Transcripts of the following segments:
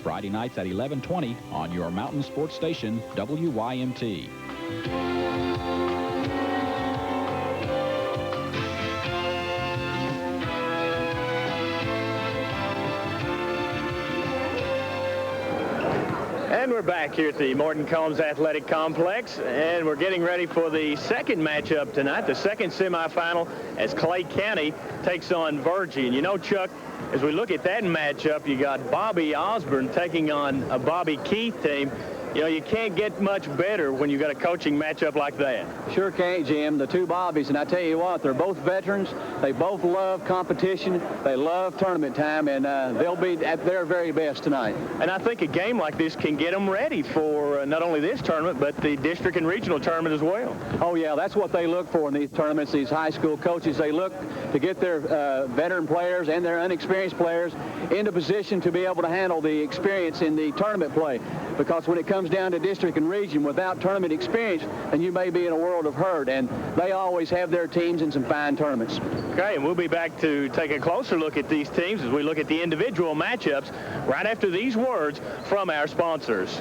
Friday nights at 11:20 on your Mountain Sports Station, WYMT. And we're back here at the Morton Combs Athletic Complex, and we're getting ready for the second matchup tonight, the second semifinal, as Clay County takes on Virgie. And you know, Chuck, as we look at that matchup, you got Bobby Osborne taking on a Bobby Keith team. You know, you can't get much better when you got a coaching matchup like that. Sure can't, Jim. The two Bobbies, and I tell you what, they're both veterans. They both love competition. They love tournament time, and they'll be at their very best tonight. And I think a game like this can get them ready for not only this tournament, but the district and regional tournament as well. Oh, yeah, that's what they look for in these tournaments, these high school coaches. They look to get their veteran players and their unexperienced players into position to be able to handle the experience in the tournament play. Because when it comes down to district and region without tournament experience, then you may be in a world of hurt. And they always have their teams in some fine tournaments. Okay, and we'll be back to take a closer look at these teams as we look at the individual matchups right after these words from our sponsors.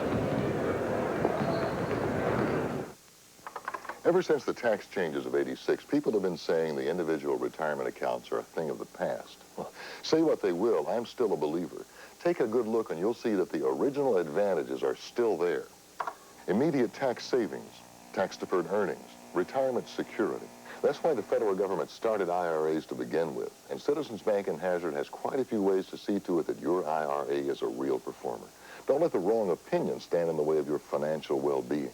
Ever since the tax changes of '86, people have been saying the individual retirement accounts are a thing of the past. Well, say what they will, I'm still a believer. Take a good look and you'll see that the original advantages are still there. Immediate tax savings, tax-deferred earnings, retirement security. That's why the federal government started IRAs to begin with. And Citizens Bank and Hazard has quite a few ways to see to it that your IRA is a real performer. Don't let the wrong opinion stand in the way of your financial well-being.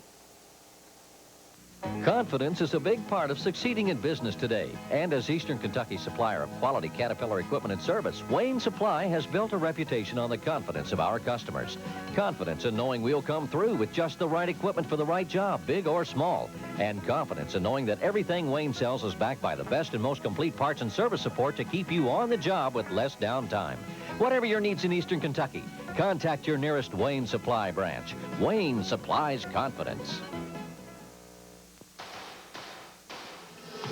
Confidence is a big part of succeeding in business today. And as Eastern Kentucky's supplier of quality Caterpillar equipment and service, Wayne Supply has built a reputation on the confidence of our customers. Confidence in knowing we'll come through with just the right equipment for the right job, big or small. And confidence in knowing that everything Wayne sells is backed by the best and most complete parts and service support to keep you on the job with less downtime. Whatever your needs in Eastern Kentucky, contact your nearest Wayne Supply branch. Wayne supplies confidence.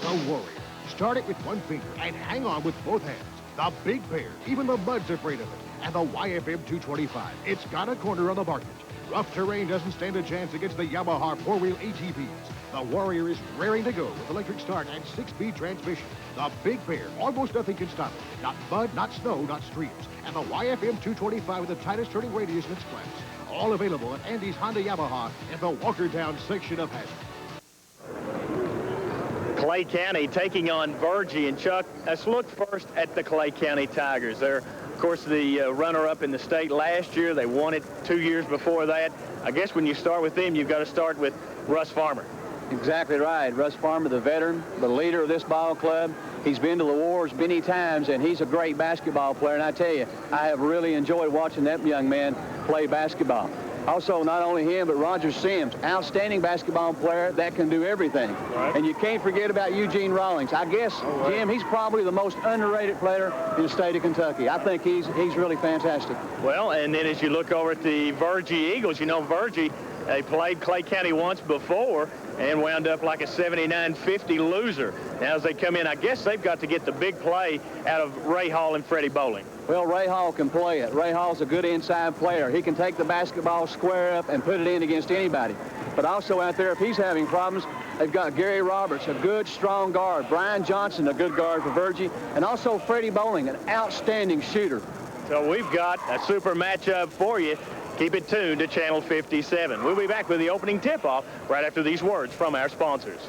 The Warrior. Start it with one finger and hang on with both hands. The big pair. Even the mud's afraid of it. And the YFM 225. It's got a corner on the market. Rough terrain doesn't stand a chance against the Yamaha four-wheel ATVs. The Warrior is raring to go with electric start and 6-speed transmission. The big pair. Almost nothing can stop it. Not mud, not snow, not streams. And the YFM 225 with the tightest turning radius in its class. All available at Andy's Honda Yamaha in the Walkertown section of Hazard. Clay County taking on Virgie. And Chuck, let's look first at the Clay County Tigers. They're, of course, the runner-up in the state last year. They won it 2 years before that. I guess when you start with them, you've got to start with Russ Farmer. Exactly right. Russ Farmer, the veteran, the leader of this ball club. He's been to the wars many times, and he's a great basketball player. And I tell you, I have really enjoyed watching that young man play basketball. Also, not only him, but Roger Sims, outstanding basketball player that can do everything. Right. And you can't forget about Eugene Rawlings. I guess, Jim, he's probably the most underrated player in the state of Kentucky. I think he's really fantastic. Well, and then as you look over at the Virgie Eagles, you know, Virgie, they played Clay County once before and wound up like a 79-50 loser. Now, as they come in, I guess they've got to get the big play out of Ray Hall and Freddie Bowling. Well, Ray Hall can play it. Ray Hall's a good inside player. He can take the basketball square up and put it in against anybody. But also out there, if he's having problems, they've got Gary Roberts, a good, strong guard. Brian Johnson, a good guard for Virgie. And also Freddie Bowling, an outstanding shooter. So we've got a super matchup for you. Keep it tuned to Channel 57. We'll be back with the opening tip-off right after these words from our sponsors.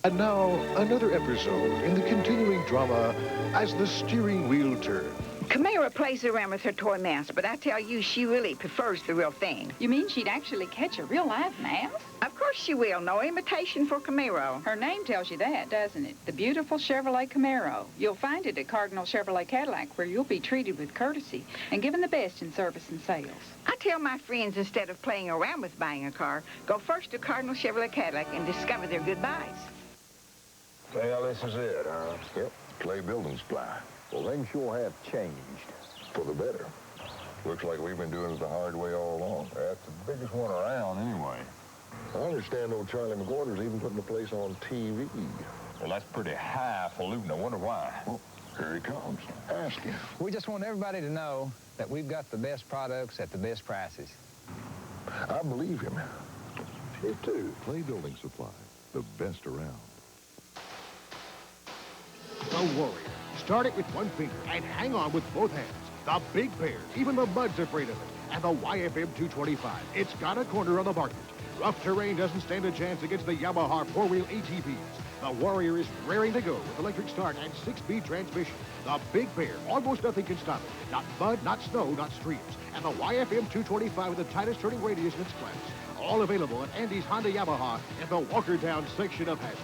And now, another episode in the continuing drama as the steering wheel turns. Camara plays around with her toy mouse, but I tell you, she really prefers the real thing. You mean she'd actually catch a real live mouse? Of course she will. No imitation for Camaro. Her name tells you that, doesn't it? The beautiful Chevrolet Camaro. You'll find it at Cardinal Chevrolet Cadillac, where you'll be treated with courtesy and given the best in service and sales. I tell my friends, instead of playing around with buying a car, go first to Cardinal Chevrolet Cadillac and discover their good buys. Well, this is it, huh? Yep, Clay Building Supply. Well, things sure have changed for the better. Looks like we've been doing it the hard way all along. That's the biggest one around, anyway. I understand old Charlie McGuire's even putting the place on TV. Well, that's pretty highfalutin. I wonder why. Well, Here he comes. Ask him. We just want everybody to know that we've got the best products at the best prices. I believe him. Me too. Clay Building Supply, the best around. The Warrior. Start it with one finger and hang on with both hands. The Big Bear. Even the mud's afraid of it. And the YFM 225. It's got a corner on the market. Rough terrain doesn't stand a chance against the Yamaha four-wheel ATVs. The Warrior is raring to go with electric start and 6-speed transmission. The Big Bear, almost nothing can stop it. Not mud, not snow, not streams. And the YFM 225 with the tightest turning radius in its class. All available at Andy's Honda Yamaha in the Walkertown section of Hazard.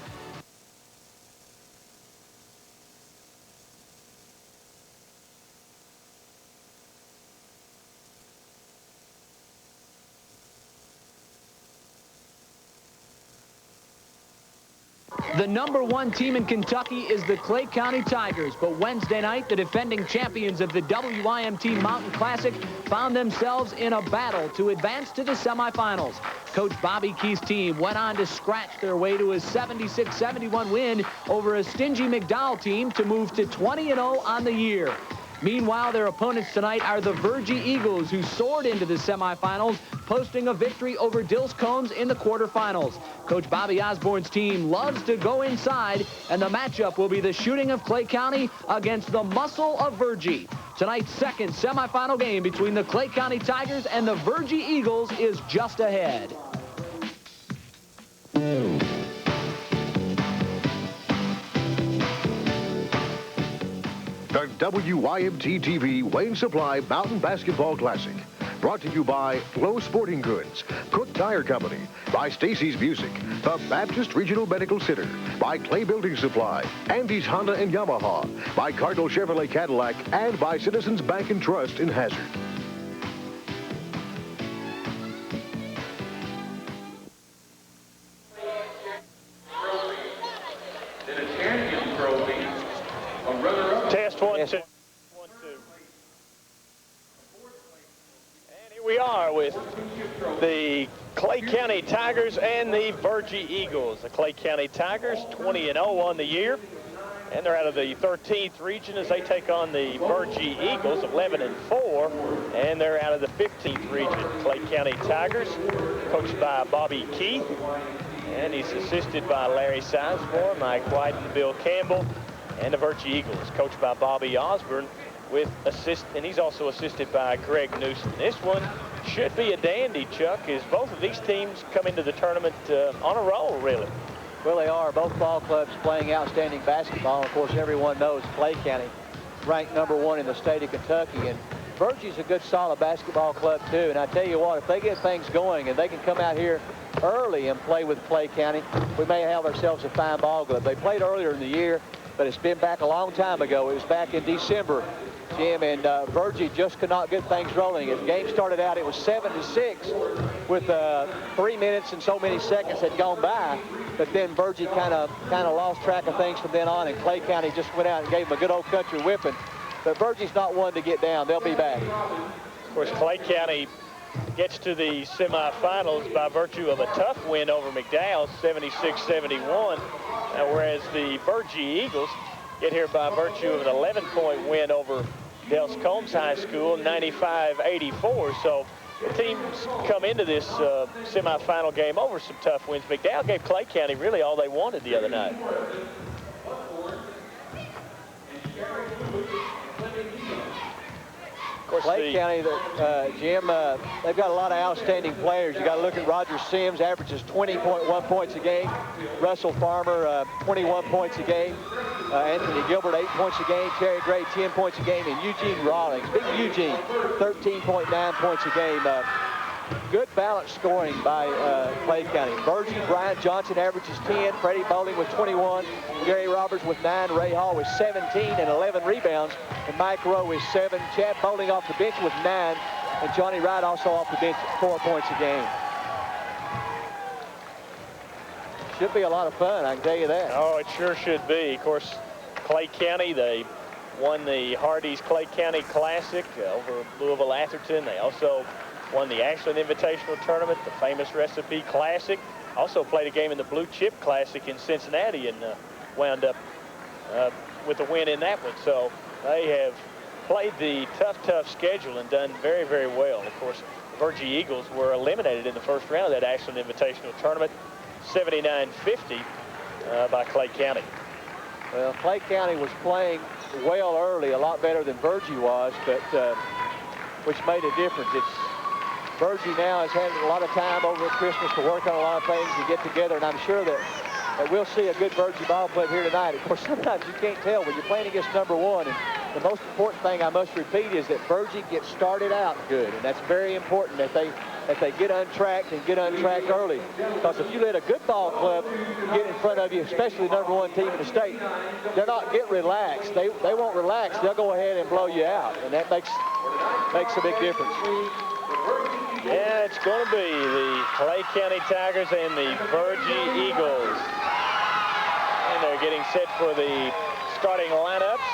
The #1 team in Kentucky is the Clay County Tigers, but Wednesday night, the defending champions of the WYMT Mountain Classic found themselves in a battle to advance to the semifinals. Coach Bobby Key's team went on to scratch their way to a 76-71 win over a stingy McDowell team to move to 20-0 on the year. Meanwhile, their opponents tonight are the Virgie Eagles, who soared into the semifinals, posting a victory over Dilscombs in the quarterfinals. Coach Bobby Osborne's team loves to go inside, and the matchup will be the Shooting of Clay County against the Muscle of Virgie. Tonight's second semifinal game between the Clay County Tigers and the Virgie Eagles is just ahead. The WYMT-TV Wayne Supply Mountain Basketball Classic. Brought to you by Low Sporting Goods, Cook Tire Company, by Stacy's Music, the Baptist Regional Medical Center, by Clay Building Supply, Andy's Honda and Yamaha, by Cardinal Chevrolet Cadillac, and by Citizens Bank and Trust in Hazard. Test 1, 2. 1, 2. And here we are with the Clay County Tigers and the Virgie Eagles. The Clay County Tigers 20-0 on the year, and they're out of the 13th region as they take on the Virgie Eagles 11-4, and they're out of the 15th region. Clay County Tigers, coached by Bobby Keith, and he's assisted by Larry Sizemore, Mike White, and Bill Campbell. And the Virgie Eagles, coached by Bobby Osborne, and he's also assisted by Greg Newsom. This one should be a dandy, Chuck, as both of these teams come into the tournament on a roll, really. Well, they are. Both ball clubs playing outstanding basketball. Of course, everyone knows Clay County ranked #1 in the state of Kentucky. And Virgie's a good, solid basketball club, too. And I tell you what, if they get things going and they can come out here early and play with Clay County, we may have ourselves a fine ball club. They played earlier in the year, but it's been back a long time ago. It was back in December, Jim, and Virgie just could not get things rolling. The game started out, it was 7-6 with 3 minutes and so many seconds had gone by, but then Virgie kind of lost track of things from then on, and Clay County just went out and gave them a good old country whipping. But Virgie's not one to get down. They'll be back. Of course, Clay County gets to the semifinals by virtue of a tough win over McDowell, 76-71, whereas the Virgie Eagles get here by virtue of an 11-point win over Dilscombs High School, 95-84. So the teams come into this semifinal game over some tough wins. McDowell gave Clay County really all they wanted the other night. Clay County, Jim, they've got a lot of outstanding players. You got to look at Roger Sims, averages 20.1 points a game. Russell Farmer, 21 points a game. Anthony Gilbert, 8 points a game. Terry Gray, 10 points a game. And Eugene Rawlings, big Eugene, 13.9 points a game. Good balanced scoring by Clay County. Virgie, Brian Johnson averages 10. Freddie Bowling with 21. Gary Roberts with 9. Ray Hall with 17 and 11 rebounds. And Mike Rowe with 7. Chad Bowling off the bench with 9. And Johnny Wright also off the bench at 4 points a game. Should be a lot of fun, I can tell you that. Oh, it sure should be. Of course, Clay County, they won the Hardee's Clay County Classic over Louisville Atherton. They also won the Ashland Invitational Tournament, the famous Recipe Classic. Also played a game in the Blue Chip Classic in Cincinnati and wound up with the win in that one. So they have played the tough schedule and done very, very well. Of course, the Virgie Eagles were eliminated in the first round of that Ashland Invitational Tournament, 79-50 by Clay County. Well, Clay County was playing well early, a lot better than Virgie was, but which made a difference. Virgie now has had a lot of time over Christmas to work on a lot of things and get together, and I'm sure that we'll see a good Virgie ball club here tonight. Of course, sometimes you can't tell when you're playing against #1, and the most important thing I must repeat is that Virgie gets started out good, and that's very important that they get untracked and get untracked early. Because if you let a good ball club get in front of you, especially the #1 team in the state, they're not get relaxed. They won't relax. They'll go ahead and blow you out, and that makes a big difference. Yeah, it's going to be the Clay County Tigers and the Virgie Eagles. And they're getting set for the starting lineups.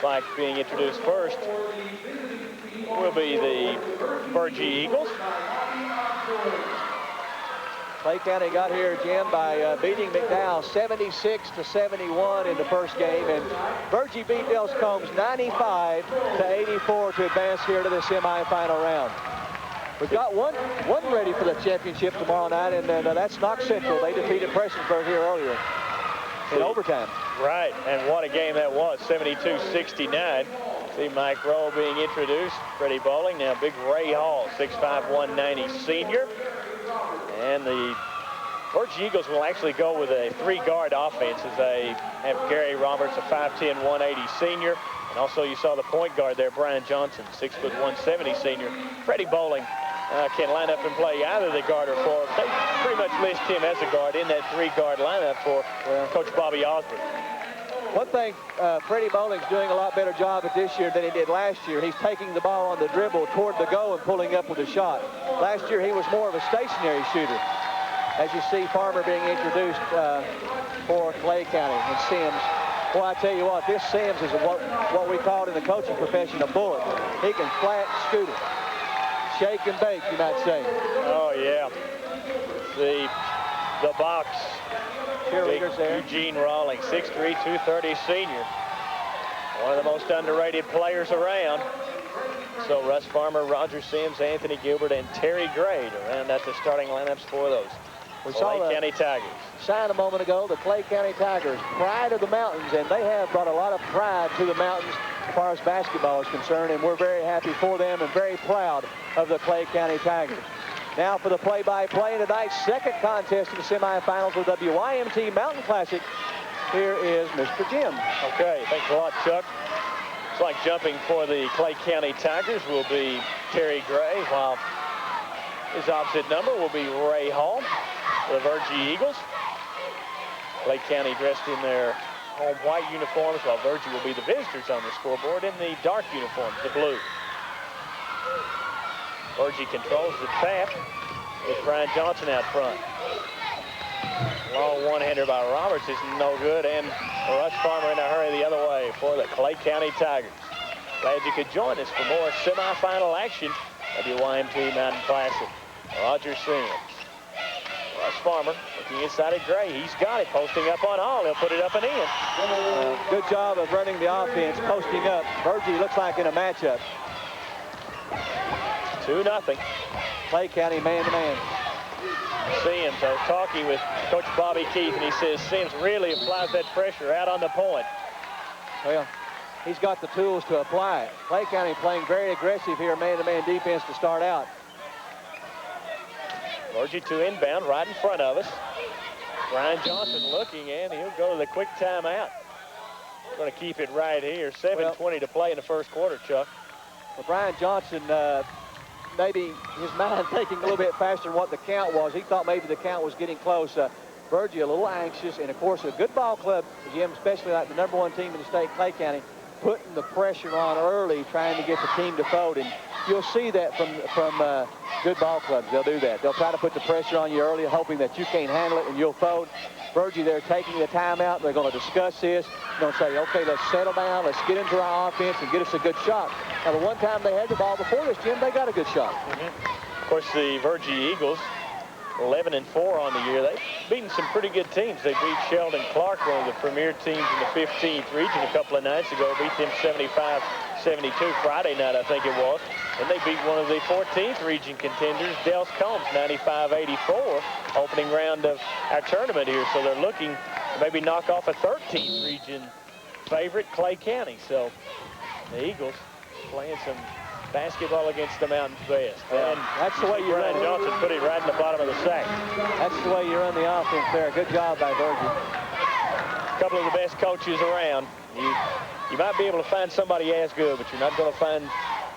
Like being introduced first will be the Virgie Eagles. Clay County got here, Jim, by beating McDowell 76-71 in the first game, and Virgie beat Dels Combs 95-84 to advance here to the semifinal round. We've got one ready for the championship tomorrow night, and that's Knox Central. They defeated Prestonsburg here earlier in overtime. Right, and what a game that was, 72-69. See Mike Rowe being introduced. Freddie Bowling, now big Ray Hall, 6'5", 190 senior. And the Virgie Eagles will actually go with a 3-guard offense as they have Gary Roberts, a 5'10", 180 senior. And also you saw the point guard there, Brian Johnson, 6', 170 senior. Freddie Bowling can line up and play either the guard or forward. They pretty much list him as a guard in that 3-guard lineup for Coach Bobby Osborne. One thing, Freddie Bowling's doing a lot better job at this year than he did last year. He's taking the ball on the dribble toward the goal and pulling up with a shot. Last year, he was more of a stationary shooter. As you see, Farmer being introduced for Clay County, and Sims. Well, I tell you what, this Sims is what we call in the coaching profession a bullet. He can flat scoot it. Shake and bake, you might say. Oh, yeah. The box. Cheerleaders there. Eugene Rawlings, 6'3", 230 senior. One of the most underrated players around. So Russ Farmer, Roger Sims, Anthony Gilbert, and Terry Gray to round out the starting lineups for those Clay County Tigers. Sign a moment ago, the Clay County Tigers, pride of the mountains, and they have brought a lot of pride to the mountains as far as basketball is concerned, and we're very happy for them and very proud of the Clay County Tigers. Now for the play-by-play in tonight's second contest of the semifinals of the WYMT Mountain Classic, here is Mr. Jim. Okay, thanks a lot, Chuck. It's like jumping for the Clay County Tigers will be Terry Gray, while his opposite number will be Ray Hall, the Virgie Eagles. Clay County dressed in their home white uniforms, while Virgie will be the visitors on the scoreboard in the dark uniforms, the blue. Virgie controls the tap with Brian Johnson out front. Long one-hander by Roberts is no good, and Russ Farmer in a hurry the other way for the Clay County Tigers. Glad you could join us for more semifinal action at the WYMT Mountain Classic. Roger Sims. Russ Farmer looking inside at Gray. He's got it, posting up on Hall. He'll put it up and in. Good job of running the offense, posting up. Virgie looks like in a matchup. 2-0. Clay County man-to-man. Sims, I was talking with Coach Bobby Keith, and he says Sims really applies that pressure out on the point. Well, he's got the tools to apply it. Clay County playing very aggressive here, man-to-man defense to start out. Virgie to inbound right in front of us. Brian Johnson looking, and he'll go to the quick timeout. Going to keep it right here. 7:20 to play in the first quarter, Chuck. Well, Brian Johnson, maybe his mind thinking a little bit faster than what the count was. He thought maybe the count was getting close. Virgie a little anxious, and of course a good ball club, Jim, especially like the #1 team in the state, Clay County, putting the pressure on early, trying to get the team to fold. And you'll see that from good ball clubs. They'll do that. They'll try to put the pressure on you early, hoping that you can't handle it and you'll fold. Virgie, they're taking the timeout. They're going to discuss this. They're going to say, okay, let's settle down. Let's get into our offense and get us a good shot. Now, the one time they had the ball before this, Jim, they got a good shot. Of course, the Virgie Eagles 11-4 on the year. They've beaten some pretty good teams. They beat Sheldon Clark, one of the premier teams in the 15th region, a couple of nights ago. Beat them 75-72 Friday night, I think it was. And they beat one of the 14th region contenders, Dels Combs, 95-84, opening round of our tournament here. So they're looking to maybe knock off a 13th region favorite, Clay County. So the Eagles playing some basketball against the Mountain's best. And that's the way you Brian run. Johnson put it right in the bottom of the sack. That's the way you run the offense there. Good job by Virgie. A couple of the best coaches around. You might be able to find somebody as good, but you're not going to find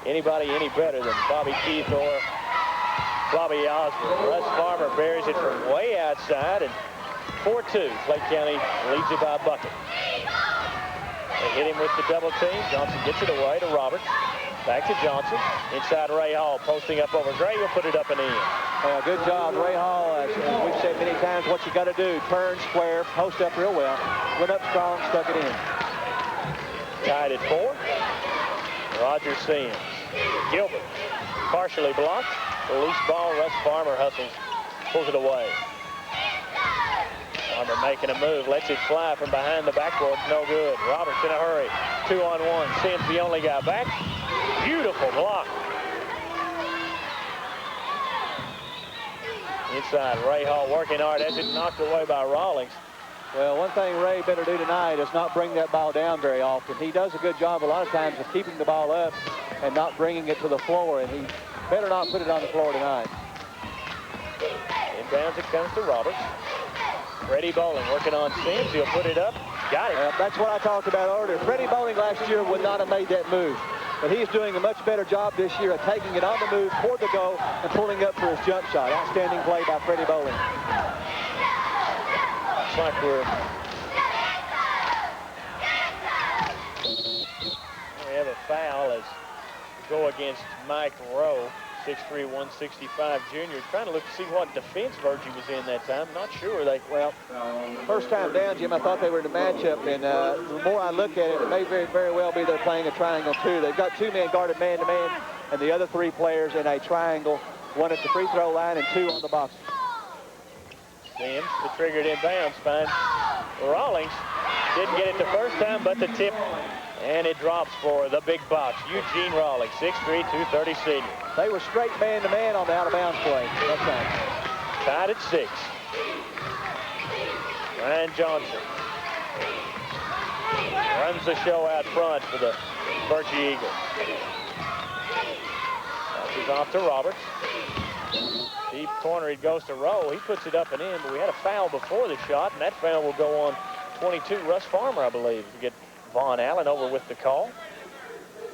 anybody any better than Bobby Keith or Bobby Osborne. Russ Farmer buries it from way outside, and 4-2. Clay County leads it by a bucket. They hit him with the double team. Johnson gets it away to Roberts. Back to Johnson. Inside Ray Hall, posting up over Gray. Will put it up and in. Good job, Ray Hall. As we've said many times, what you got to do, turn, square, post up real well. Went up strong, stuck it in. Tied at 4. Roger Sims. Gilbert, partially blocked. The loose ball, Russ Farmer hustles, pulls it away. Farmer making a move, lets it fly from behind the backboard. No good. Roberts in a hurry. 2-on-1. Sims the only guy back. Beautiful block. Inside, Ray Hall working hard as it knocked away by Rawlings. Well, one thing Ray better do tonight is not bring that ball down very often. He does a good job a lot of times of keeping the ball up and not bringing it to the floor, and he better not put it on the floor tonight. Inbounds it comes to Roberts. Freddie Bowling working on Sims. He'll put it up. Got it. That's what I talked about earlier. Freddie Bowling last year would not have made that move. But he's doing a much better job this year of taking it on the move toward the goal and pulling up for his jump shot. Outstanding play by Freddie Bowling. Looks like we have a foul as we go against Mike Rowe. 6'3", 165 junior. Trying to look to see what defense Virgie was in that time. Not sure. Well, first time down, Jim, I thought they were in a matchup, and the more I look at it, it may very well be they're playing a triangle too. They've got 2 men guarded man-to-man, and the other 3 players in a triangle, 1 at the free throw line and 2 on the box. Sims, the triggered inbounds, finds Rawlings. Didn't get it the first time, but the tip, and it drops for the big box. Eugene Rawlings, 6'3", 230 senior. They were straight man-to-man on the out-of-bounds play. That's right. Tied at 6. Ryan Johnson runs the show out front for the Virgie Eagles. Passes off to Roberts. Deep corner, it goes to Rowe. He puts it up and in, but we had a foul before the shot, and that foul will go on 22, Russ Farmer, I believe, to get Vaughn Allen over with the call.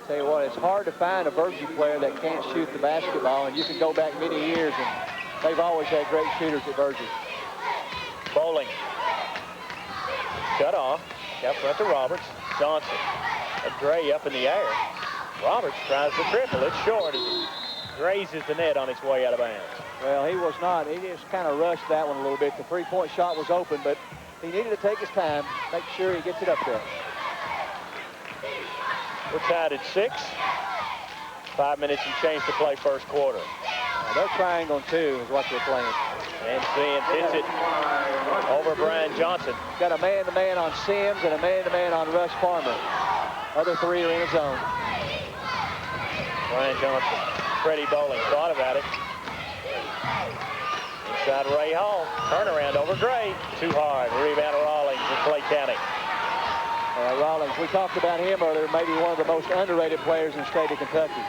Tell you what, it's hard to find a Virgie player that can't shoot the basketball, and you can go back many years, and they've always had great shooters at Virgie. Bowling. Cut off. Out front to Roberts. Johnson. And Gray up in the air. Roberts tries the triple. It's short. It grazes the net on its way out of bounds. Well, he was not. He just kind of rushed that one a little bit. The three-point shot was open, but he needed to take his time, make sure he gets it up there. We're tied at 6. 5 minutes and change to play first quarter. Now, they're triangle 2 is what they're playing. And Sims hits it over Brian Johnson. Got a man-to-man on Sims and a man-to-man on Russ Farmer. Other 3 are in his zone. Brian Johnson. Freddie Bowling thought about it. Inside Ray Hall. Turnaround over Gray. Too hard. Rebound Rawlings in Clay County. Rawlings, we talked about him earlier, maybe one of the most underrated players in the state of Kentucky.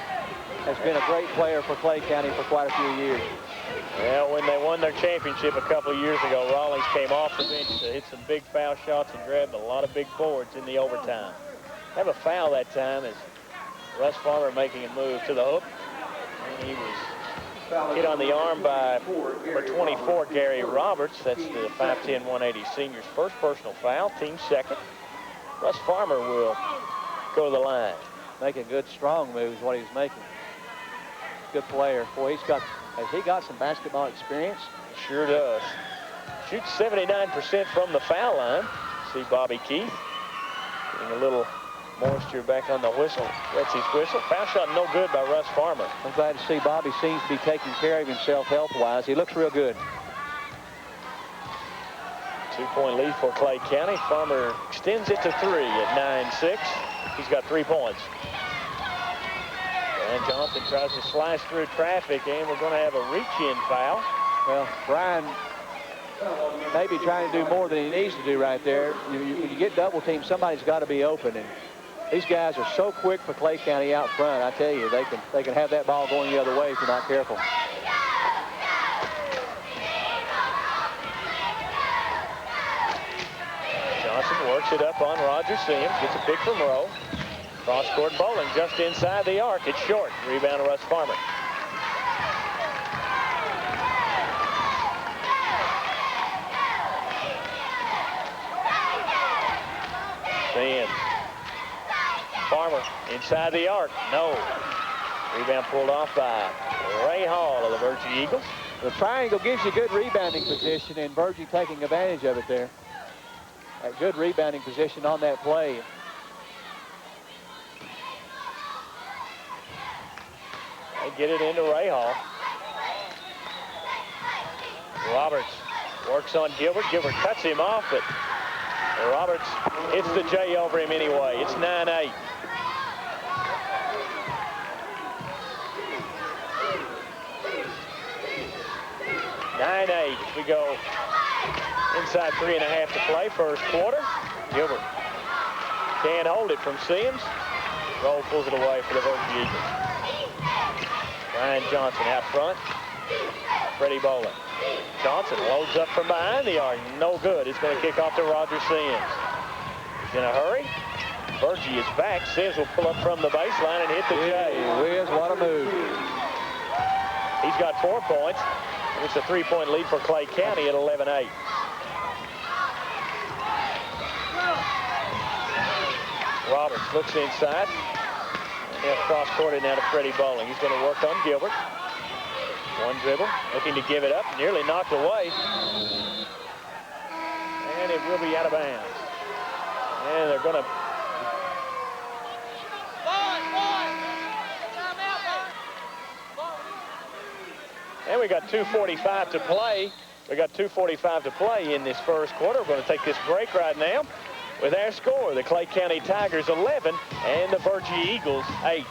Has been a great player for Clay County for quite a few years. Well, when they won their championship a couple of years ago, Rawlings came off the bench to hit some big foul shots and grabbed a lot of big boards in the overtime. Have a foul that time as Russ Farmer making a move to the hook. And he was hit on the arm by number 24, Gary Roberts. That's the 5'10", 180 senior's first personal foul, team second. Russ Farmer will go to the line. Making good, strong moves, what he was making. Good player. Boy, has he got some basketball experience? He sure does. Shoots 79% from the foul line. See Bobby Keith getting a little moisture back on the whistle. Wets his whistle. Foul shot no good by Russ Farmer. I'm glad to see Bobby seems to be taking care of himself health-wise. He looks real good. 2-point lead for Clay County. Farmer extends it to 3 at 9-6. He's got 3 points. And Johnson tries to slice through traffic, and we're going to have a reach-in foul. Well, Brian maybe trying to do more than he needs to do right there. When you get double teamed, somebody's got to be open. And these guys are so quick for Clay County out front. I tell you, they can have that ball going the other way if you're not careful. Johnson works it up on Roger Sims. Gets a pick from Rowe. Cross-court bowling just inside the arc. It's short. Rebound to Russ Farmer. Sims. Farmer inside the arc. No. Rebound pulled off by Ray Hall of the Virgie Eagles. The triangle gives you good rebounding position, and Virgie taking advantage of it there. A good rebounding position on that play. They get it into Ray Hall. Roberts works on Gilbert. Gilbert cuts him off, but Roberts hits the J over him anyway. It's 9-8. As we go inside 3.5 to play, first quarter. Gilbert can't hold it from Sims. Rowe pulls it away for the Virgie Eagles. Ryan Johnson out front. Freddie Bowling. Johnson loads up from behind the arc. No good. It's going to kick off to Roger Sims. He's in a hurry. Virgie is back. Sims will pull up from the baseline and hit the J. Whiz, what a move. He's got 4 points. It's a 3-point lead for Clay County at 11-8. Roberts looks inside. And he'll cross-court it now to Freddie Bowling. He's going to work on Gilbert. One dribble, looking to give it up. Nearly knocked away. And it will be out of bounds. And they're going to... And we got 2:45 to play. We got 2:45 to play in this first quarter. We're going to take this break right now with our score. The Clay County Tigers 11 and the Virgie Eagles 8.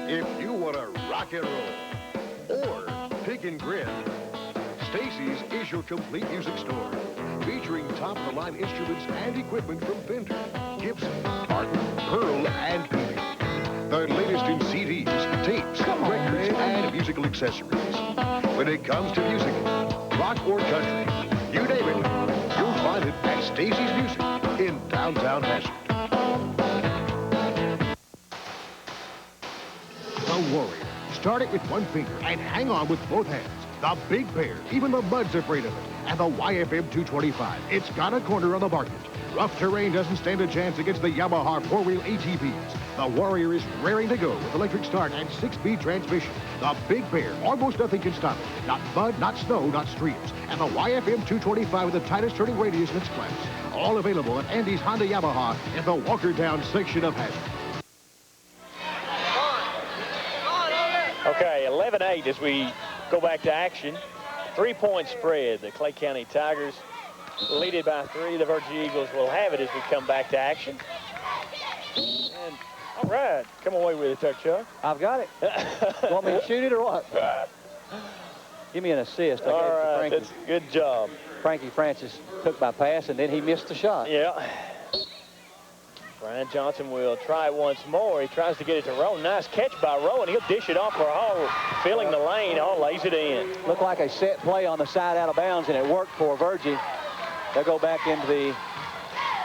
If you want to rock and roll or pick and grin, Stacy's is your complete music store, featuring top-of-the-line instruments and equipment from Fender, Gibson, Martin, Pearl, and Peavey. The latest in CDs, tapes, records, and musical accessories. When it comes to music, rock or country, you name it, you'll find it at Stacy's Music in downtown Hazard. The Warrior. Start it with one finger and hang on with both hands. The Big Bear. Even the mud's afraid of it. And the YFM 225. It's got a corner on the market. Rough terrain doesn't stand a chance against the Yamaha 4-wheel ATVs. The Warrior is raring to go with electric start and 6-speed transmission. The Big Bear. Almost nothing can stop it. Not mud, not snow, not streams. And the YFM 225 with the tightest turning radius in its class. All available at Andy's Honda Yamaha in the Walkertown section of Hazard. Okay, 11-8 as we go back to action. 3-point spread. The Clay County Tigers lead it by 3. The Virgie Eagles will have it as we come back to action. And all right, come away with it, Chuck. I've got it. You want me to shoot it or what? Give me an assist. All right, that's a good job. Frankie Francis took my pass, and then he missed the shot. Yeah. Brian Johnson will try once more. He tries to get it to Rowe. Nice catch by Rowe, and he'll dish it off for Hall, filling the lane. Hall lays it in. Looked like a set play on the side out of bounds, and it worked for Virgie. They'll go back into the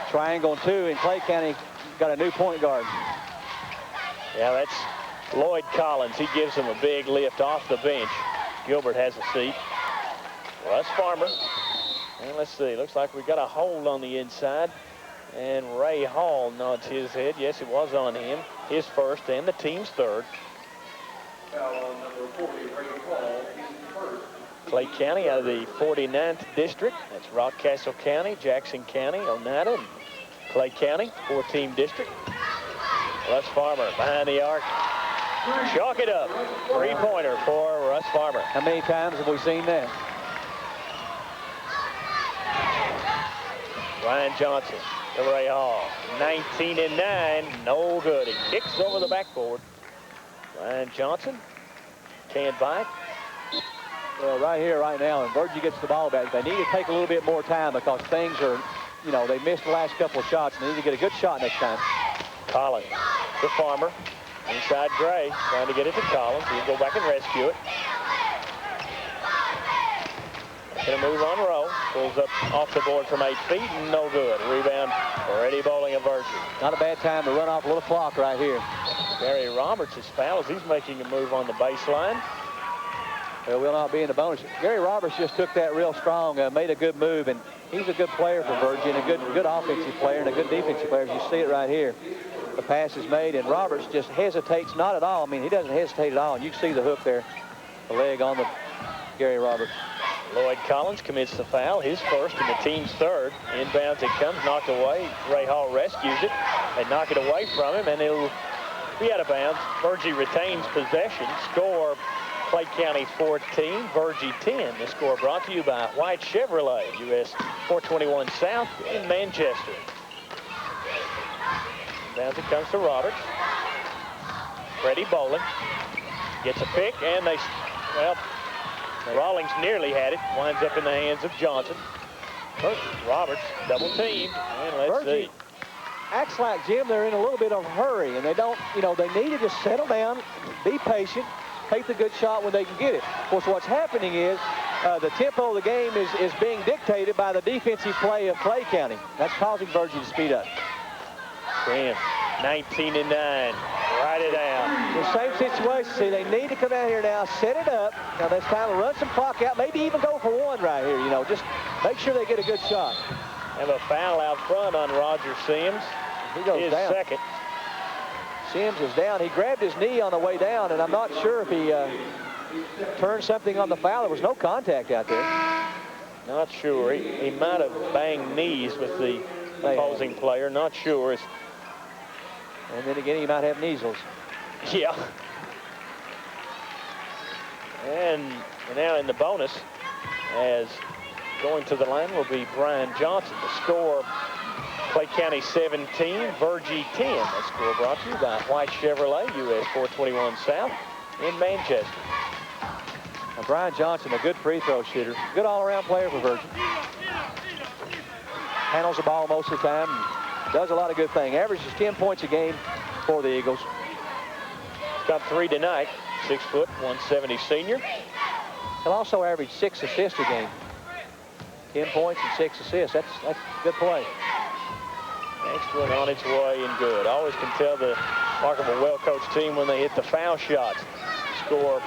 triangle 2, and Clay County got a new point guard. Yeah, that's Lloyd Collins. He gives them a big lift off the bench. Gilbert has a seat. Russ Farmer. And let's see. Looks like we got a hold on the inside. And Ray Hall nods his head. Yes, it was on him. His first and the team's third. Clay County out of the 49th district. That's Rockcastle County, Jackson County, Oneida, and Clay County, 4-team district. Russ Farmer behind the arc. Chalk it up. Three-pointer for Russ Farmer. How many times have we seen that? Ryan Johnson to Ray Hall. 19 and 9. No good. He kicks over the backboard. Ryan Johnson can't bite. Well, right here, right now, and Virgie gets the ball back. They need to take a little bit more time because things are, you know, they missed the last couple of shots, and they need to get a good shot next time. Collins to Farmer. Inside Gray, trying to get it to Collins. He'll go back and rescue it. Going to move on row. Pulls up off the board from 8 feet. No good. Rebound for Eddie Bowling of Virgie. Not a bad time to run off a little clock right here. Gary Roberts is fouled as he's making a move on the baseline. There will not be in the bonus. Gary Roberts just took that real strong, made a good move, and he's a good player for Virgie, and a good offensive player and a good defensive player. As you see it right here, the pass is made, and Roberts just hesitates not at all. I mean, he doesn't hesitate at all, and you can see the hook there, the leg on the Gary Roberts. Lloyd Collins commits the foul, his first and the team's third. Inbounds it comes, knocked away. Ray Hall rescues it and knock it away from him, and it'll be out of bounds. Virgie retains possession. Score, Clay County 14, Virgie 10. The score brought to you by White Chevrolet, US 421 South in Manchester. Inbounds it comes to Roberts. Freddie Bowling gets a pick, and well, Rawlings nearly had it. Winds up in the hands of Johnson. Roberts double teamed, and let's see. Acts like, Jim, they're in a little bit of a hurry, and they don't, you know, they need to just settle down, be patient, take the good shot when they can get it. Of course, what's happening is the tempo of the game is being dictated by the defensive play of Clay County. That's causing Virgie to speed up. Damn, 19 and 9. Write it down. The same situation. See, they need to come out here now, set it up. Now, this time to run some clock out, maybe even go for one right here. You know, just make sure they get a good shot. Have a foul out front on Roger Sims. He goes his down. Second. Sims is down. He grabbed his knee on the way down, and I'm not sure if he turned something on the foul. There was no contact out there. Not sure. He might have banged knees with the opposing player. Not sure. And then again, he might have measles. Yeah. And now in the bonus, as going to the line will be Brian Johnson. The score, Clay County 17, Virgie 10. The score brought to you by White Chevrolet, US 421 South in Manchester. Now, Brian Johnson, a good free throw shooter. Good all-around player for Virgie. Handles the ball most of the time. Does a lot of good things. Averages 10 points a game for the Eagles. He's got 3 tonight. 6 foot, 170 senior. He'll also average 6 assists a game. 10 points and 6 assists. That's good play. Next one on its way and good. Always can tell the Markable, well-coached team when they hit the foul shots. Score,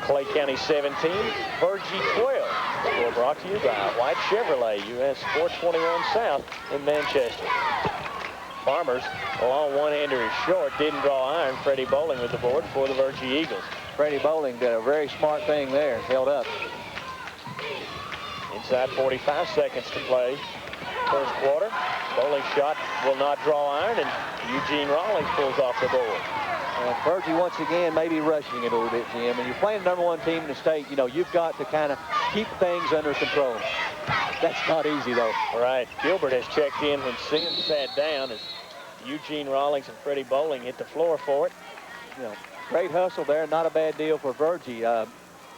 Clay County 17, Virgie 12. Score brought to you by White Chevrolet, US 421 South in Manchester. Farmers, a long one-hander is short, didn't draw iron. Freddie Bowling with the board for the Virgie Eagles. Freddie Bowling did a very smart thing there, held up. Inside 45 seconds to play. First quarter. Bowling shot will not draw iron, and Eugene Rawlings pulls off the board. Virgie, once again, maybe rushing it a little bit, Jim. And you're playing the #1 team in the state, you know, you've got to kind of keep things under control. That's not easy, though. All right. Gilbert has checked in when Sims sat down as Eugene Rawlings and Freddie Bowling hit the floor for it. You know, great hustle there. Not a bad deal for Virgie.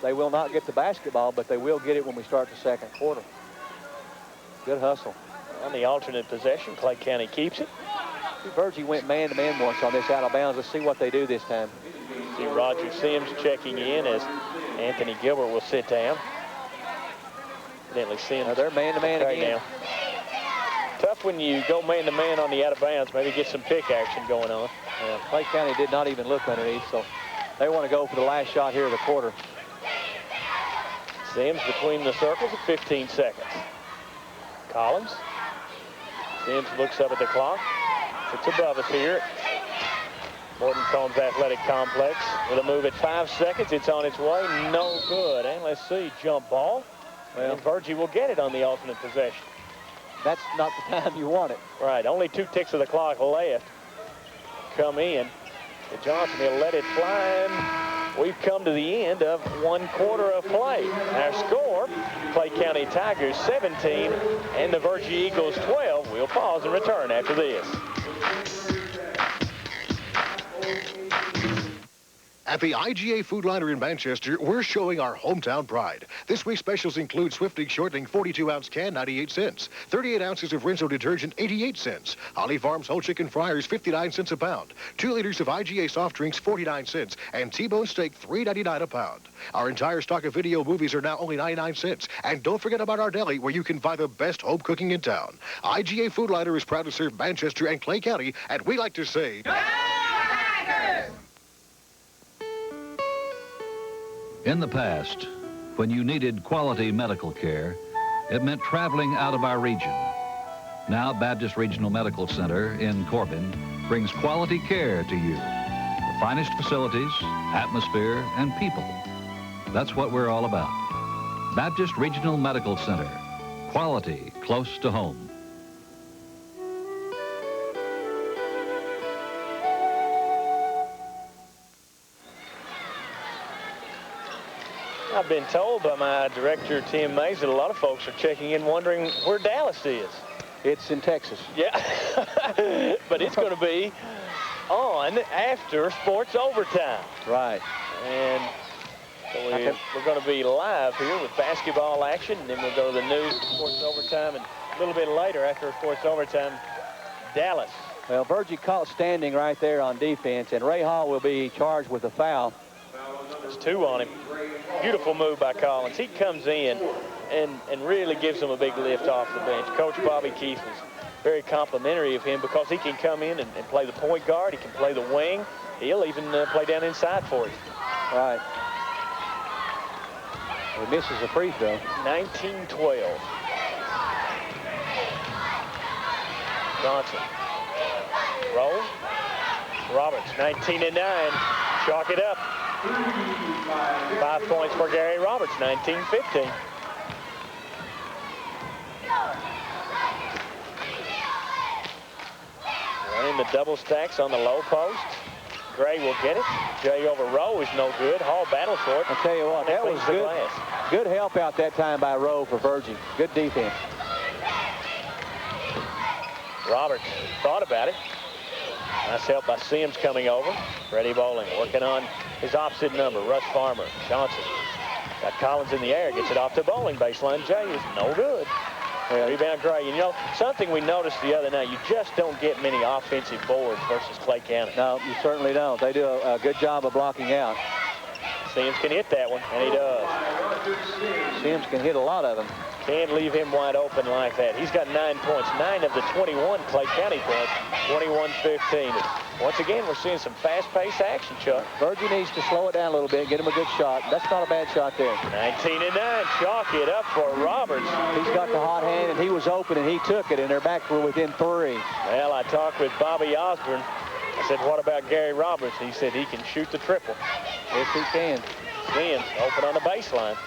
They will not get the basketball, but they will get it when we start the second quarter. Good hustle. On the alternate possession, Clay County keeps it. Virgie went man-to-man once on this out of bounds. Let's see what they do this time. See Roger Sims checking in as Anthony Gilbert will sit down. Evidently Sims. Now they're man-to-man again. Now. Tough when you go man-to-man on the out of bounds. Maybe get some pick action going on. Clay County did not even look underneath, so they want to go for the last shot here of the quarter. Sims between the circles at 15 seconds. Collins. Sims looks up at the clock. It's above us here. Morton Combs Athletic Complex with a move at 5 seconds. It's on its way. No good. And let's see, jump ball. Well, and Virgie will get it on the alternate possession. That's not the time you want it. Right. Only 2 ticks of the clock left. Come in. to Johnson. He'll let it fly, and we've come to the end of 1/4 of play. Our score, Clay County Tigers 17 and the Virgie Eagles 12. We'll pause and return after this. At the IGA Food Liner in Manchester, we're showing our hometown pride. This week's specials include Swifting Shortening 42-ounce can, 98 cents. 38 ounces of Rinso detergent, 88 cents. Holly Farms whole chicken fryers, 59 cents a pound. 2 liters of IGA soft drinks, 49 cents. And T-bone steak, $3.99 a pound. Our entire stock of video movies are now only 99 cents. And don't forget about our deli, where you can buy the best home cooking in town. IGA Food Liner is proud to serve Manchester and Clay County, and we like to say... In the past, when you needed quality medical care, it meant traveling out of our region. Now, Baptist Regional Medical Center in Corbin brings quality care to you. The finest facilities, atmosphere, and people. That's what we're all about. Baptist Regional Medical Center. Quality close to home. I've been told by my director, Tim Mays, that a lot of folks are checking in wondering where Dallas is. It's in Texas. Yeah, but it's going to be on after sports overtime. Right. And so we're going to be live here with basketball action, and then we'll go to the news, sports overtime, and a little bit later after sports overtime, Dallas. Well, Virgie caught standing right there on defense, and Ray Hall will be charged with a foul. There's 2 on him. Beautiful move by Collins. He comes in and really gives him a big lift off the bench. Coach Bobby Keith was very complimentary of him because he can come in and play the point guard. He can play the wing. He'll even play down inside for you. Right. He misses a free throw. 19-12. Johnson. Roll. Roberts, 19-9. Chalk it up. 5 points for Gary Roberts, 19-15. Running the double stacks on the low post. Gray will get it. Jay over Rowe is no good. Hall battles for it. I'll tell you what, that was good help out that time by Rowe for Virgie. Good defense. Roberts thought about it. Nice help by Sims coming over. Freddie Bowling working on his opposite number. Russ Farmer. Johnson. Got Collins in the air. Gets it off the Bowling baseline. Jay is no good. Rebound Gray. You know, something we noticed the other night, you just don't get many offensive boards versus Clay County. No, you certainly don't. They do a good job of blocking out. Sims can hit that one, and he does. Sims can hit a lot of them. Can't leave him wide open like that. He's got 9 points, 9 of the 21 Clay County points, 21-15. Once again, we're seeing some fast-paced action, Chuck. Virgie needs to slow it down a little bit, get him a good shot. That's not a bad shot there. 19-9, chalk it up for Roberts. He's got the hot hand, and he was open, and he took it, and they're back to within 3. Well, I talked with Bobby Osborne. I said, what about Gary Roberts? He said he can shoot the triple. Yes, he can. Sims open on the baseline.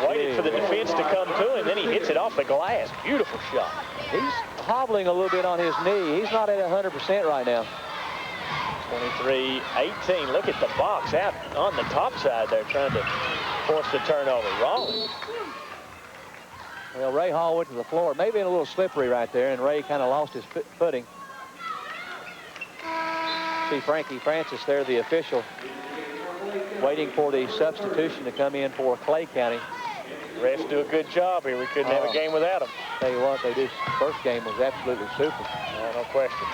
Waited for the defense to come to him, then he hits it off the glass. Beautiful shot. He's hobbling a little bit on his knee. He's not at 100% right now. 23-18. Look at the box out on the top side there, trying to force the turnover. Wrong. Well, Ray Hall went to the floor. Maybe a little slippery right there, and Ray kind of lost his footing. See Frankie Francis there, the official, waiting for the substitution to come in for Clay County. Refs do a good job here. We couldn't have a game without them. Tell you what, they do. First game was absolutely super. No question.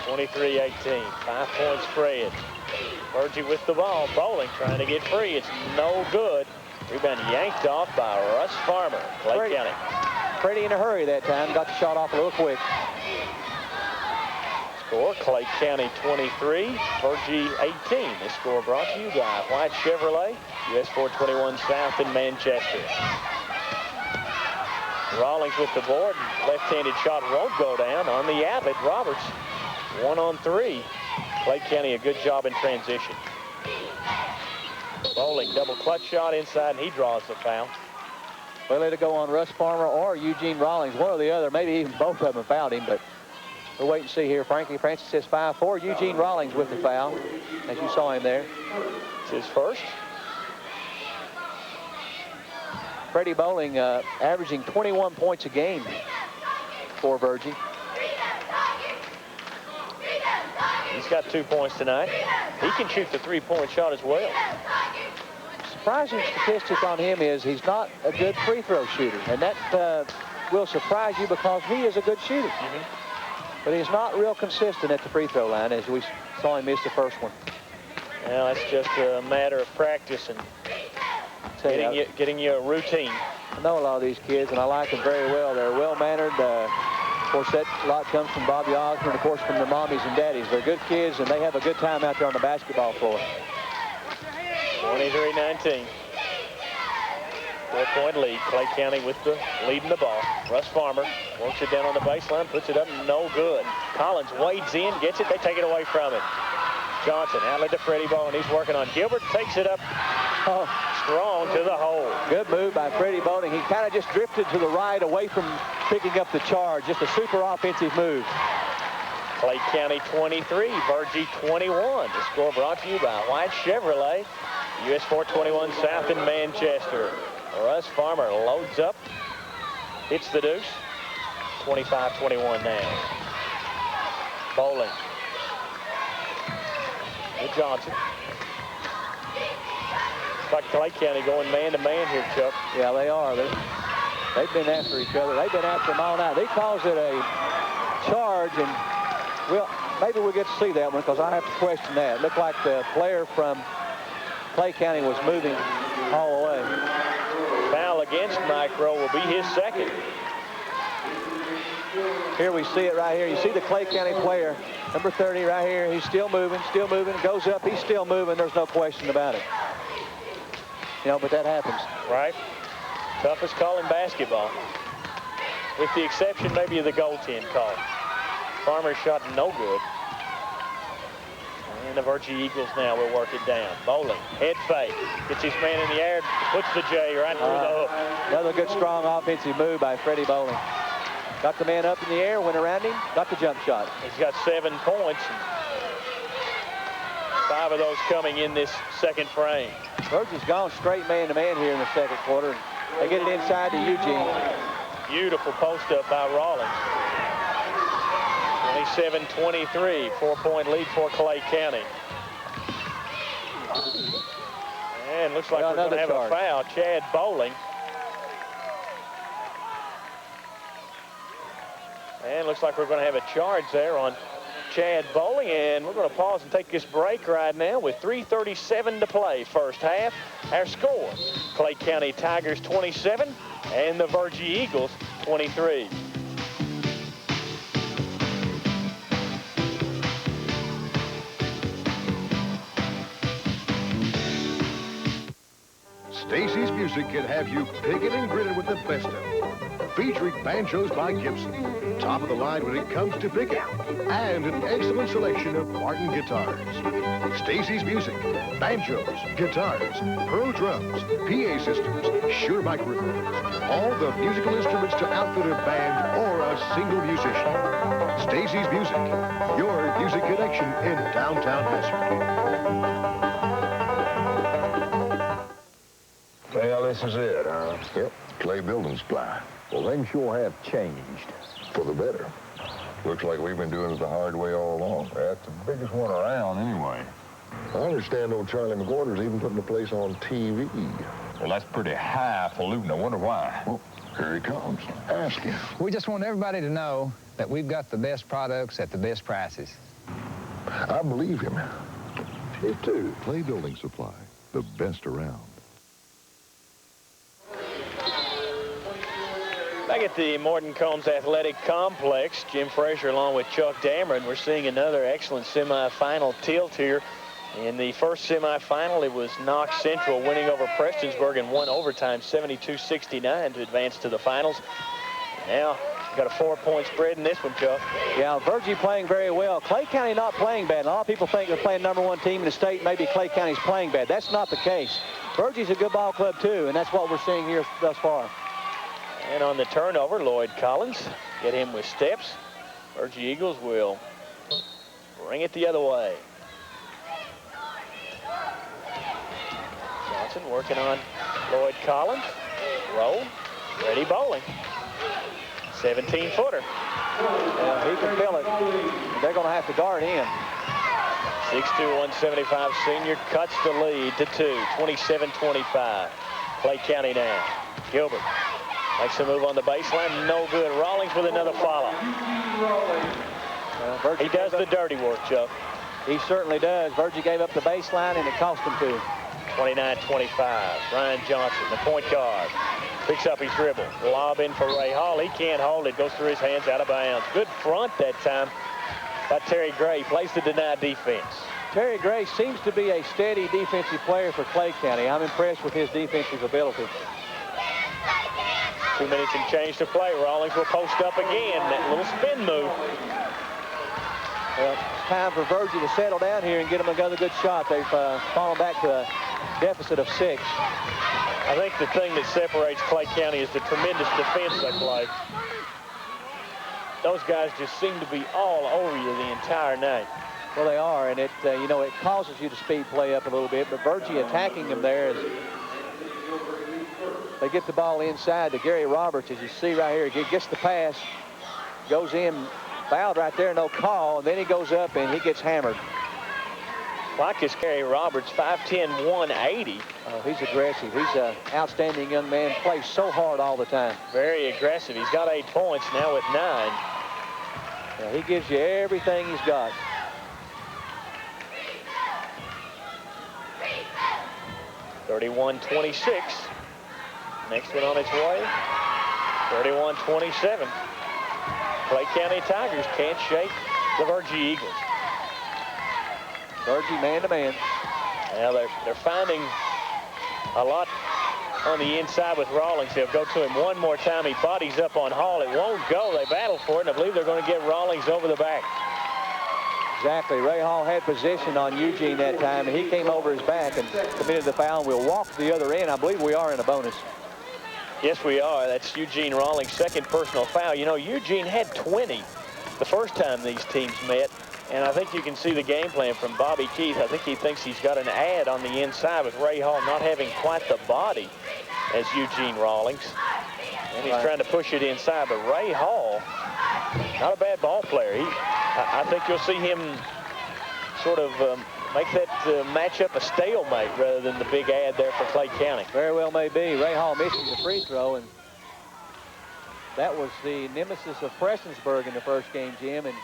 23-18, 5-point spread. Virgie with the ball. Bowling trying to get free. It's no good. Rebound yanked off by Russ Farmer, Clay County. Pretty in a hurry that time. Got the shot off a little quick. Score, Clay County 23, Virgie 18. This score brought to you by White Chevrolet, US 421 South in Manchester. Rawlings with the board. Left-handed shot won't go down on the outlet. Roberts, 1-on-3. Clay County a good job in transition. Bowling double clutch shot inside, and he draws the foul. Well, it'll go on Russ Farmer or Eugene Rawlings, one or the other. Maybe even both of them fouled him, but We'll wait and see here. Frankie Francis says 5-4. Eugene Rawlings with the foul, as you saw him there. It's his first. Freddie Bowling averaging 21 points a game for Virgie. He's got 2 points tonight. He can shoot the three-point shot as well. Surprising statistic on him is he's not a good free throw shooter, and that will surprise you because he is a good shooter. But he's not real consistent at the free throw line, as we saw him miss the first one. Well, that's just a matter of practice and getting you a routine. I know a lot of these kids, and I like them very well. They're well-mannered. Of course, that lot comes from Bobby Osborne, of course, from their mommies and daddies. They're good kids, and they have a good time out there on the basketball floor. 23-19. 4-point lead. Clay County with the lead in the ball. Russ Farmer works it down on the baseline, puts it up, no good. Collins wades in, gets it, they take it away from him. Johnson outlet to Freddie Bowling. He's working on Gilbert, takes it up strong to the hole. Good move by Freddie Bowling. He kind of just drifted to the right away from picking up the charge. Just a super offensive move. Clay County 23, Virgie 21. The score brought to you by White Chevrolet, US 421 South in Manchester. Russ Farmer loads up, hits the deuce. 25-21 now. Bowling. With Johnson. It's like Clay County going man-to-man here, Chuck. Yeah, they are. They've been after each other. They've been after them all night. They calls it a charge, and well, maybe we'll get to see that one because I have to question that. It looked like the player from Clay County was moving all the way. Foul against Mike Rowe will be his second. Here we see it right here. You see the Clay County player, number 30 right here. He's still moving, goes up. He's still moving. There's no question about it. You know, but that happens. Right. Toughest call in basketball. With the exception maybe of the goaltend call. Farmer's shot no good. And the Virgie Eagles now will work it down. Bowling, head fake. Gets his man in the air, puts the J right through the hook. Another good, strong offensive move by Freddie Bowling. Got the man up in the air, went around him, got the jump shot. He's got 7 points. 5 of those coming in this second frame. Virgie's gone straight man-to-man here in the second quarter. They get it inside to Eugene. Beautiful post-up by Rawlings. 27-23, 4-point lead for Clay County. And looks like we're going to have a foul. Chad Bowling. And looks like we're going to have a charge there on Chad Bowling. And we're going to pause and take this break right now with 3:37 to play first half. Our score, Clay County Tigers 27 and the Virgie Eagles 23. Stacy's Music can have you picking and grinning with the best of them. Featuring banjos by Gibson, top of the line when it comes to picking, and an excellent selection of Martin guitars. Stacy's Music, banjos, guitars, pearl drums, PA systems, Shure microphones, all the musical instruments to outfit a band or a single musician. Stacy's Music, your music connection in downtown Vassar. Well, this is it, huh? Yep, Clay Building Supply. Well, things sure have changed. For the better. Looks like we've been doing it the hard way all along. That's the biggest one around, anyway. I understand old Charlie McGorder's even putting the place on TV. Well, that's pretty highfalutin. I wonder why. Well, here he comes. Ask him. We just want everybody to know that we've got the best products at the best prices. I believe him. Me too. Clay Building Supply, the best around. Back at the Morton Combs Athletic Complex, Jim Frazier along with Chuck Dameron. We're seeing another excellent semifinal tilt here. In the first semifinal, it was Knox Central winning over Prestonsburg in one overtime, 72-69 to advance to the finals. Now, got a 4-point spread in this one, Chuck. Yeah, Virgie playing very well. Clay County not playing bad. A lot of people think they're playing #1 team in the state. Maybe Clay County's playing bad. That's not the case. Virgie's a good ball club, too, and that's what we're seeing here thus far. And on the turnover, Lloyd Collins, get him with steps. Virgie Eagles will bring it the other way. Johnson working on Lloyd Collins. Roll. Ready bowling. 17-footer. He can feel it. They're going to have to guard him. 6'2", 175 senior cuts the lead to 2, 27-25. Clay County now. Gilbert makes a move on the baseline. No good. Rawlings with another follow. He does the dirty work, Joe. He certainly does. Virgie gave up the baseline, and it cost him 2. 29-25. Brian Johnson, the point guard. Picks up his dribble. Lob in for Ray Hall. He can't hold it. Goes through his hands, out of bounds. Good front that time by Terry Gray. Plays the denied defense. Terry Gray seems to be a steady defensive player for Clay County. I'm impressed with his defensive ability. 2 minutes and change to play. Rawlings will post up again. That little spin move. Well, it's time for Virgie to settle down here and get him another good shot. They've fallen back to a deficit of 6. I think the thing that separates Clay County is the tremendous defense they play. Those guys just seem to be all over you the entire night. Well, they are, and it you know, it causes you to speed play up a little bit. But Virgie attacking him there as they get the ball inside to Gary Roberts, as you see right here. He gets the pass, goes in, fouled right there, no call, and then he goes up and he gets hammered. Like this Gary Roberts, 5'10", 180. He's aggressive. He's an outstanding young man. Plays so hard all the time. Very aggressive. He's got 8 points now with 9. Yeah, he gives you everything he's got. (31-26). Next one on its way. 31-27. Clay County Tigers can't shake the Virgie Eagles. Virgie man-to-man. Now they're finding a lot on the inside with Rawlings. They'll go to him one more time. He bodies up on Hall. It won't go. They battle for it, and I believe they're going to get Rawlings over the back. Exactly. Ray Hall had position on Eugene that time, and he came over his back and committed the foul. We'll walk to the other end. I believe we are in a bonus. Yes, we are. That's Eugene Rawlings' second personal foul. You know, Eugene had 20 the first time these teams met. And I think you can see the game plan from Bobby Keith. I think he thinks he's got an ad on the inside with Ray Hall not having quite the body as Eugene Rawlings. And he's trying to push it inside. But Ray Hall, not a bad ball player. I think you'll see him sort of make that matchup a stalemate rather than the big ad there for Clay County. Very well may be. Ray Hall missing the free throw, and that was the nemesis of Prestonsburg in the first game, Jim. And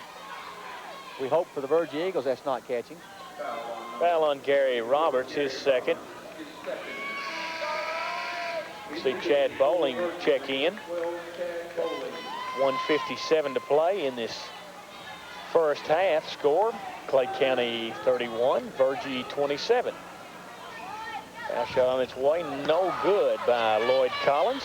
we hope for the Virgie Eagles that's not catching. Foul on Gary Roberts, his second. See Chad Bowling check in. 1:57 to play in this first half. Score, Clay County 31, Virgie 27. Foul shot on its way, no good by Lloyd Collins.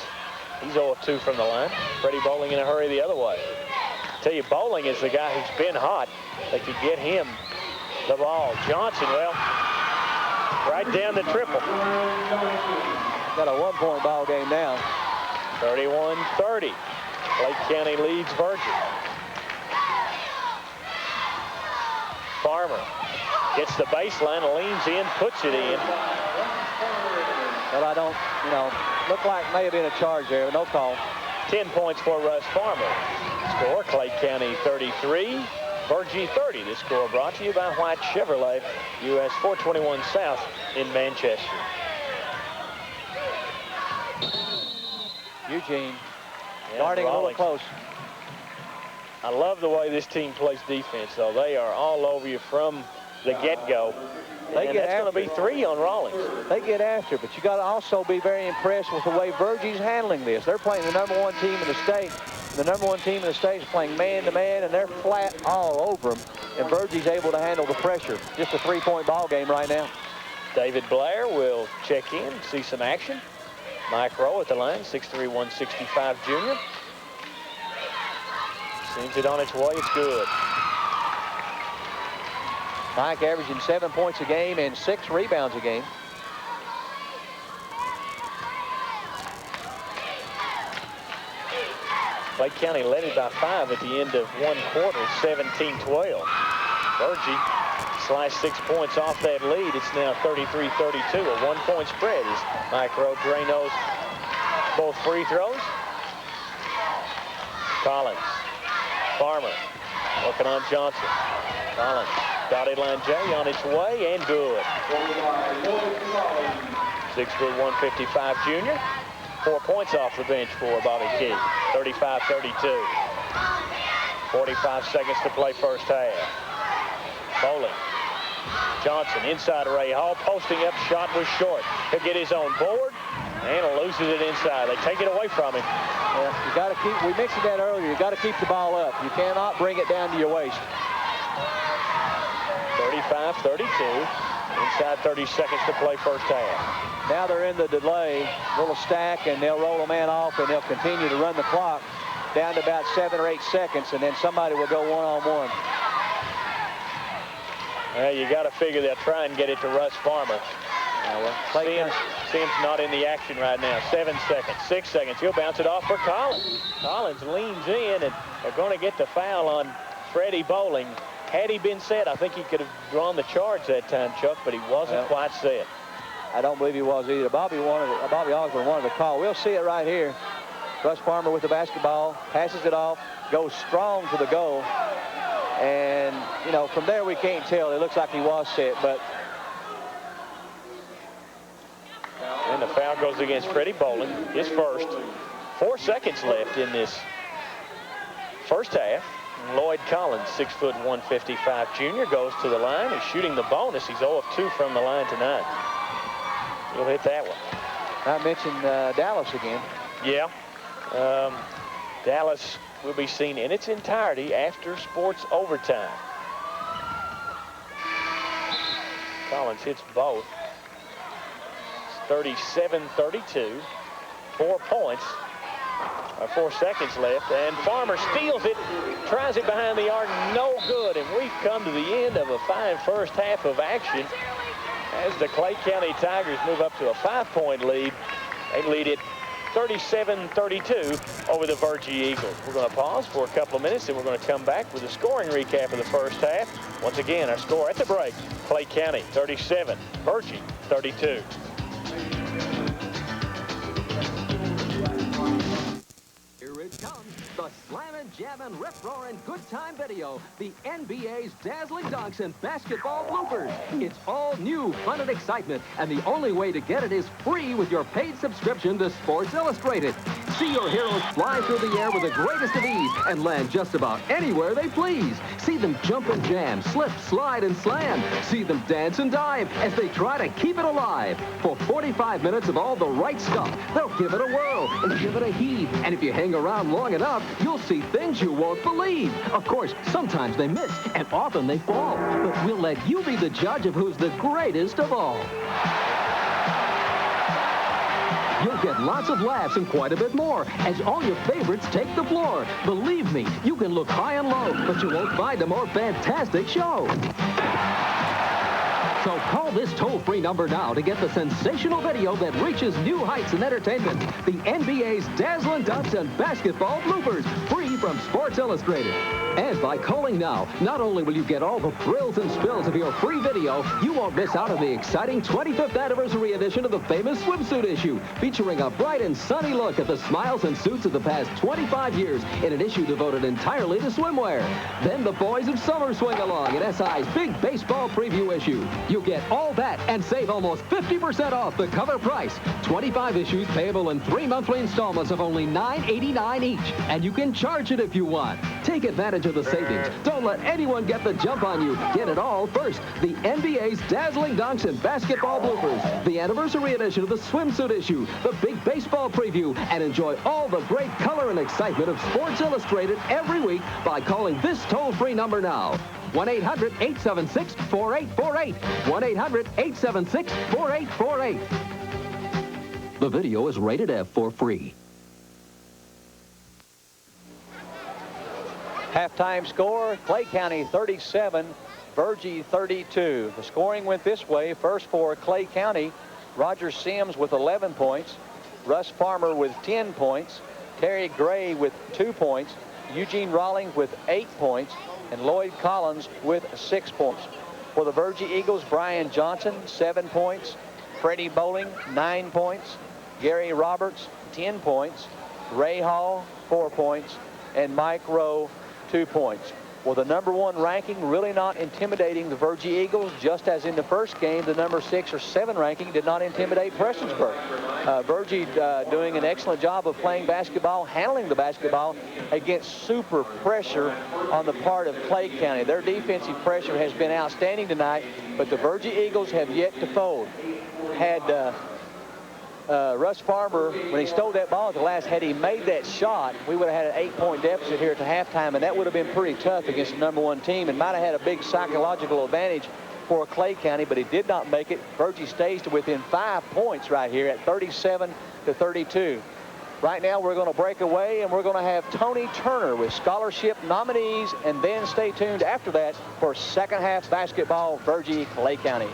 He's 0 of 2 from the line. Freddie Bowling in a hurry the other way. I tell you, Bowling is the guy who's been hot. They could get him the ball. Johnson, well, right down the triple. Got a 1-point ball game now. 31-30. Lake County leads Virgie. Farmer gets the baseline, leans in, puts it in. Well, I don't, you know, looked like may have been a charge there, but no call. 10 points for Russ Farmer. Score, Clay County 33, Virgie 30. This score brought to you by White Chevrolet, US 421 South in Manchester. Eugene guarding a little close. I love the way this team plays defense, though. They are all over you from the get-go. And that's going to be 3 on Rawlings. They get after it, but you got to also be very impressed with the way Virgie's handling this. They're playing the #1 team in the state. The #1 team in the state is playing man-to-man, and they're flat all over them. And Virgie's able to handle the pressure. Just a 3-point ball game right now. David Blair will check in, see some action. Mike Rowe at the line, 6'3", 165 junior. Sends it on its way, it's good. Mike averaging 7 points a game and 6 rebounds a game. Clay County led it by 5 at the end of one quarter, 17-12. Virgie sliced 6 points off that lead. It's now 33-32, a 1-point spread as Mike Rodre knows both free throws. Collins, Farmer, working on Johnson. Collins, dotted line J on its way, and good. 6', 155 junior. 4 points off the bench for Bobby Key. 35-32. 45 seconds to play first half. Bowling. Johnson inside of Ray Hall, posting up, shot was short. He'll get his own board and loses it inside. They take it away from him. Yeah, you got to keep, we mentioned that earlier, you got to keep the ball up. You cannot bring it down to your waist. 35-32. Inside 30 seconds to play first half. Now they're in the delay, little stack, and they'll roll a man off, and they'll continue to run the clock down to about 7 or 8 seconds, and then somebody will go one-on-one. Well, you got to figure they'll try and get it to Russ Farmer. Sims not in the action right now. 7 seconds, 6 seconds. He'll bounce it off for Collins. Collins leans in, and they're going to get the foul on Freddie Bowling. Had he been set, I think he could have drawn the charge that time, Chuck, but he wasn't quite set. I don't believe he was either. Bobby Osborne wanted the call. We'll see it right here. Russ Farmer with the basketball, passes it off, goes strong to the goal. And, you know, from there we can't tell. It looks like he was set, but... And the foul goes against Freddie Bowling, his first. 4 seconds left in this first half. Lloyd Collins, 6', 155 junior, goes to the line. He's shooting the bonus. He's 0 of 2 from the line tonight. He'll hit that one. I mentioned Dallas again. Yeah. Dallas will be seen in its entirety after sports overtime. Collins hits both. It's 37-32. 4 points. 4 seconds left, and Farmer steals it, tries it behind the arc, no good, and we've come to the end of a fine first half of action as the Clay County Tigers move up to a 5-point lead. They lead it 37-32 over the Virgie Eagles. We're going to pause for a couple of minutes, and we're going to come back with a scoring recap of the first half. Once again, our score at the break, Clay County 37, Virgie 32. The Slammin', Jammin', Rip-Roarin' Good Time Video, the NBA's dazzling dunks and basketball bloopers. It's all new fun and excitement, and the only way to get it is free with your paid subscription to Sports Illustrated. See your heroes fly through the air with the greatest of ease and land just about anywhere they please. See them jump and jam, slip, slide, and slam. See them dance and dive as they try to keep it alive. For 45 minutes of all the right stuff, they'll give it a whirl and give it a heave. And if you hang around long enough, you'll see things you won't believe. Of course, sometimes they miss, and often they fall. But we'll let you be the judge of who's the greatest of all. You'll get lots of laughs and quite a bit more as all your favorites take the floor. Believe me, you can look high and low, but you won't find a more fantastic show. So call this toll-free number now to get the sensational video that reaches new heights in entertainment. The NBA's dazzling dunks and basketball bloopers, free from Sports Illustrated. And by calling now, not only will you get all the thrills and spills of your free video, you won't miss out on the exciting 25th anniversary edition of the famous swimsuit issue, featuring a bright and sunny look at the smiles and suits of the past 25 years in an issue devoted entirely to swimwear. Then the boys of summer swing along in SI's big baseball preview issue. You'll get all that and save almost 50% off the cover price. 25 issues payable in 3 monthly installments of only $9.89 each. And you can charge it if you want. Take advantage of the savings. Don't let anyone get the jump on you. Get it all first. The NBA's dazzling dunks and basketball bloopers. The anniversary edition of the swimsuit issue. The big baseball preview. And enjoy all the great color and excitement of Sports Illustrated every week by calling this toll-free number now. 1-800-876-4848. 1-800-876-4848. The video is rated F for free. Halftime score, Clay County 37, Virgie 32. The scoring went this way. First for Clay County, Roger Sims with 11 points, Russ Farmer with 10 points, Terry Gray with 2 points, Eugene Rawlings with 8 points, and Lloyd Collins with 6 points. For the Virgie Eagles, Brian Johnson, 7 points, Freddie Bowling, 9 points, Gary Roberts, 10 points, Ray Hall, 4 points, and Mike Rowe, 2 points. Well, the #1 ranking really not intimidating the Virgie Eagles, just as in the first game, the number 6 or 7 ranking did not intimidate Prestonsburg. Virgie doing an excellent job of playing basketball, handling the basketball against super pressure on the part of Clay County. Their defensive pressure has been outstanding tonight, but the Virgie Eagles have yet to fold. Had Russ Farmer, when he stole that ball at the last, had he made that shot, we would have had an 8-point deficit here at the halftime, and that would have been pretty tough against the #1 team and might have had a big psychological advantage for Clay County, but he did not make it. Virgie stays to within 5 points right here at 37-32. Right now, we're going to break away, and we're going to have Tony Turner with scholarship nominees, and then stay tuned after that for second half basketball, Virgie, Clay County.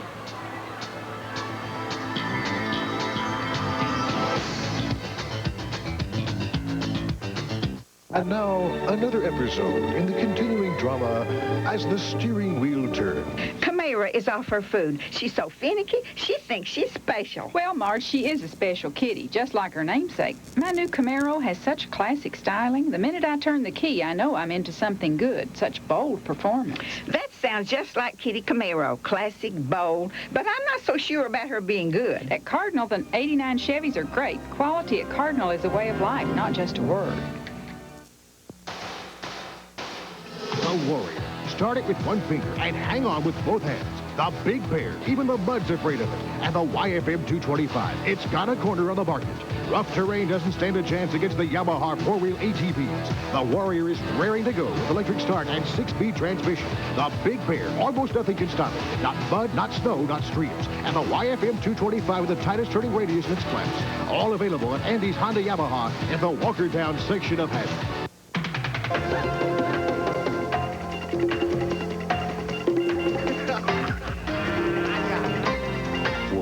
And now, another episode in the continuing drama as the steering wheel turns. Camara is off her food. She's so finicky, she thinks she's special. Well, Marge, she is a special kitty, just like her namesake. My new Camaro has such classic styling. The minute I turn the key, I know I'm into something good. Such bold performance. That sounds just like Kitty Camaro. Classic, bold, but I'm not so sure about her being good. At Cardinal, the '89 Chevys are great. Quality at Cardinal is a way of life, not just a word. The Warrior. Start it with one finger and hang on with both hands. The Big Bear. Even the mud's afraid of it. And the YFM 225. It's got a corner on the market. Rough terrain doesn't stand a chance against the Yamaha 4-wheel ATVs. The Warrior is raring to go with electric start and 6-speed transmission. The Big Bear. Almost nothing can stop it. Not mud, not snow, not streams. And the YFM 225 with the tightest turning radius in its class. All available at Andy's Honda Yamaha in the Walkertown section of Hazard.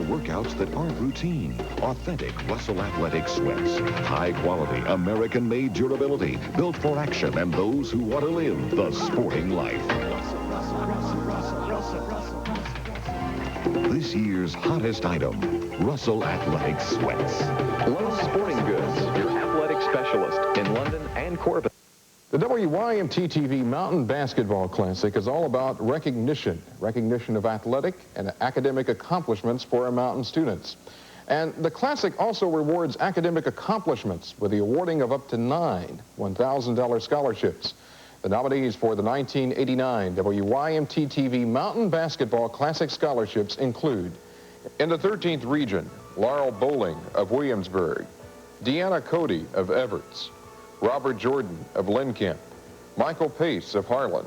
Workouts that aren't routine. Authentic Russell Athletic sweats. High quality, American-made durability. Built for action and those who want to live the sporting life. This year's hottest item, Russell Athletic sweats. Lowe's Sporting Goods, your athletic specialist in London and Corbin. The WYMT-TV Mountain Basketball Classic is all about recognition of athletic and academic accomplishments for our mountain students. And the Classic also rewards academic accomplishments with the awarding of up to 9 $1,000 scholarships. The nominees for the 1989 WYMT-TV Mountain Basketball Classic scholarships include, in the 13th region, Laurel Bowling of Williamsburg, Deanna Cody of Everts, Robert Jordan of Lynn Kemp, Michael Pace of Harlan,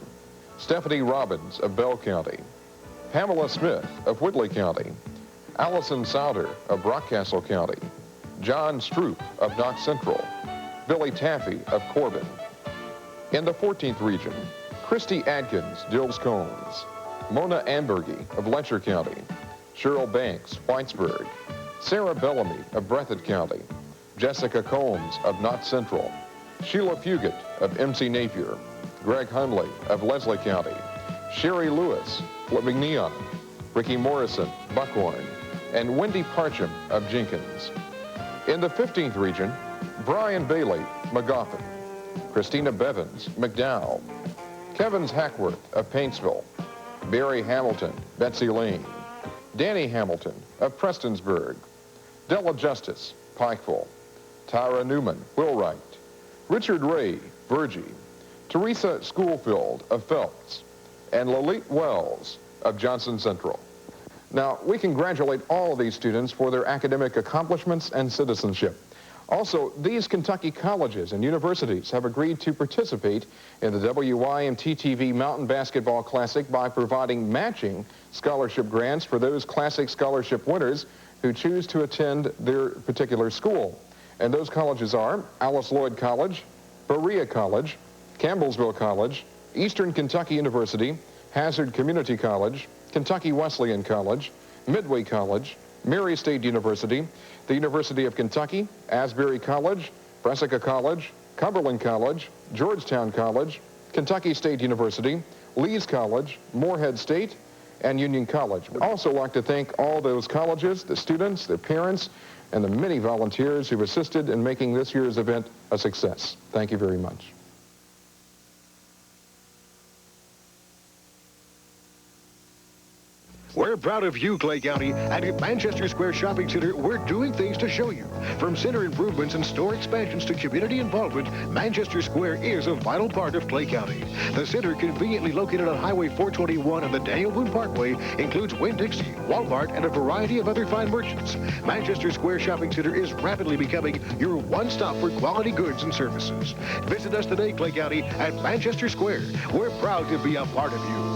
Stephanie Robbins of Bell County, Pamela Smith of Whitley County, Allison Souder of Rockcastle County, John Stroop of Knox Central, Billy Taffy of Corbin. In the 14th region, Christy Adkins, Dills Combs, Mona Ambergy of Letcher County, Cheryl Banks, Whitesburg, Sarah Bellamy of Breathitt County, Jessica Combs of Knott Central, Sheila Fugit of MC Napier, Greg Hunley of Leslie County, Sherry Lewis, McNeon, Ricky Morrison, Buckhorn, and Wendy Parcham of Jenkins. In the 15th region, Brian Bailey, McGoffin, Christina Bevins, McDowell, Kevins Hackworth of Paintsville, Barry Hamilton, Betsy Lane, Danny Hamilton of Prestonsburg, Della Justice, Pikeville, Tyra Newman, Wheelwright, Richard Ray, Virgie, Teresa Schoolfield of Phelps, and Lalit Wells of Johnson Central. Now, we congratulate all of these students for their academic accomplishments and citizenship. Also, these Kentucky colleges and universities have agreed to participate in the WYMT-TV Mountain Basketball Classic by providing matching scholarship grants for those Classic scholarship winners who choose to attend their particular school. And those colleges are Alice Lloyd College, Berea College, Campbellsville College, Eastern Kentucky University, Hazard Community College, Kentucky Wesleyan College, Midway College, Mary State University, the University of Kentucky, Asbury College, Brescia College, Cumberland College, Georgetown College, Kentucky State University, Lee's College, Morehead State, and Union College. We'd also like to thank all those colleges, the students, their parents, and the many volunteers who've assisted in making this year's event a success. Thank you very much. We're proud of you, Clay County, and at Manchester Square Shopping Center, we're doing things to show you. From center improvements and store expansions to community involvement, Manchester Square is a vital part of Clay County. The center, conveniently located on Highway 421 and the Daniel Boone Parkway, includes Winn-Dixie, Walmart, and a variety of other fine merchants. Manchester Square Shopping Center is rapidly becoming your one-stop for quality goods and services. Visit us today, Clay County, at Manchester Square. We're proud to be a part of you.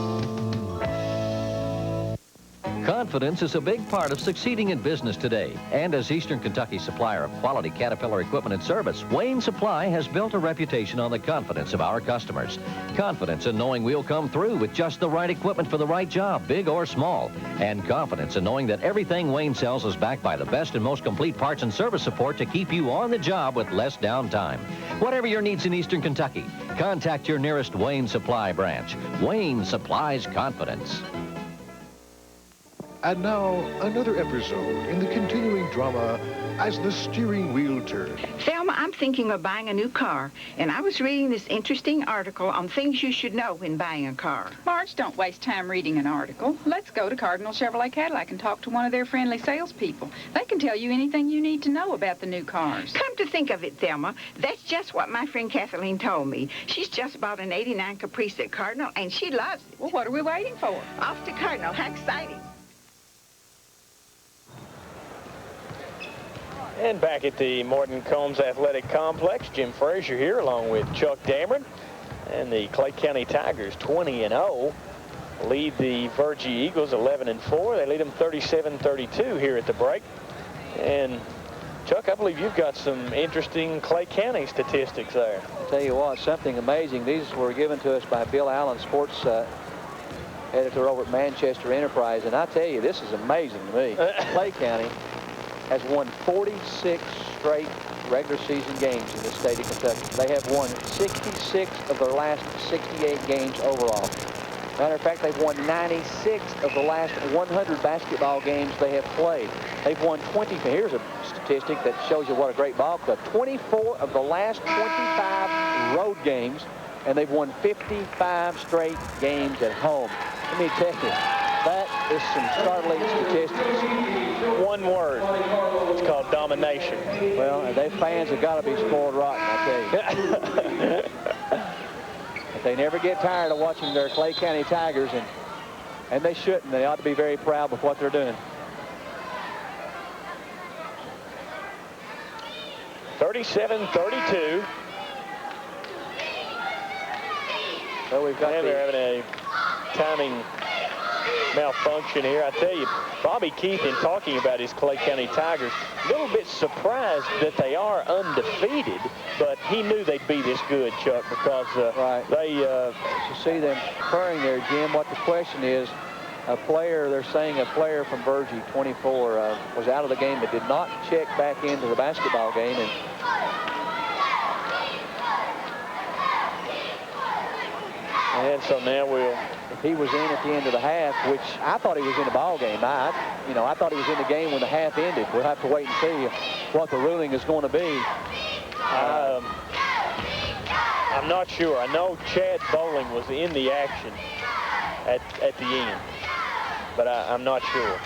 Confidence is a big part of succeeding in business today. And as Eastern Kentucky's supplier of quality Caterpillar equipment and service, Wayne Supply has built a reputation on the confidence of our customers. Confidence in knowing we'll come through with just the right equipment for the right job, big or small. And confidence in knowing that everything Wayne sells is backed by the best and most complete parts and service support to keep you on the job with less downtime. Whatever your needs in Eastern Kentucky, contact your nearest Wayne Supply branch. Wayne supplies confidence. And now, another episode in the continuing drama as the steering wheel turns. Thelma, I'm thinking of buying a new car, and I was reading this interesting article on things you should know when buying a car. Marge, don't waste time reading an article. Let's go to Cardinal Chevrolet Cadillac and talk to one of their friendly salespeople. They can tell you anything you need to know about the new cars. Come to think of it, Thelma, that's just what my friend Kathleen told me. She's just bought an '89 Caprice at Cardinal, and she loves it. Well, what are we waiting for? Off to Cardinal. How exciting. And back at the Morton Combs Athletic Complex, Jim Frazier here along with Chuck Dameron. And the Clay County Tigers 20-0 lead the Virgie Eagles 11-4. They lead them 37-32 here at the break. And Chuck, I believe you've got some interesting Clay County statistics there. I'll tell you what, something amazing. These were given to us by Bill Allen, sports editor over at Manchester Enterprise. And I tell you, this is amazing to me. Clay County has won 46 straight regular season games in the state of Kentucky. They have won 66 of their last 68 games overall. Matter of fact, they've won 96 of the last 100 basketball games they have played. They've won 20. Here's a statistic that shows you what a great ball club. 24 of the last 25 road games, and they've won 55 straight games at home. Let me tell you, that is some startling statistics. One word. It's called domination. Well, they fans have got to be spoiled rotten, I tell you. But they never get tired of watching their Clay County Tigers, and they shouldn't. They ought to be very proud of what they're doing. 37-32. So we've got they're having a timing malfunction here. I tell you, Bobby Keith, in talking about his Clay County Tigers, a little bit surprised that they are undefeated, but he knew they'd be this good, Chuck, because they... You see them purring there, Jim. What the question is, a player, they're saying a player from Virgie, 24, was out of the game but did not check back into the basketball game. And so now we'll... If he was in at the end of the half, which I thought he was in the ball game. I thought he was in the game when the half ended. We'll have to wait and see what the ruling is going to be. I'm not sure. I know Chad Bowling was in the action at the end, but I'm not sure.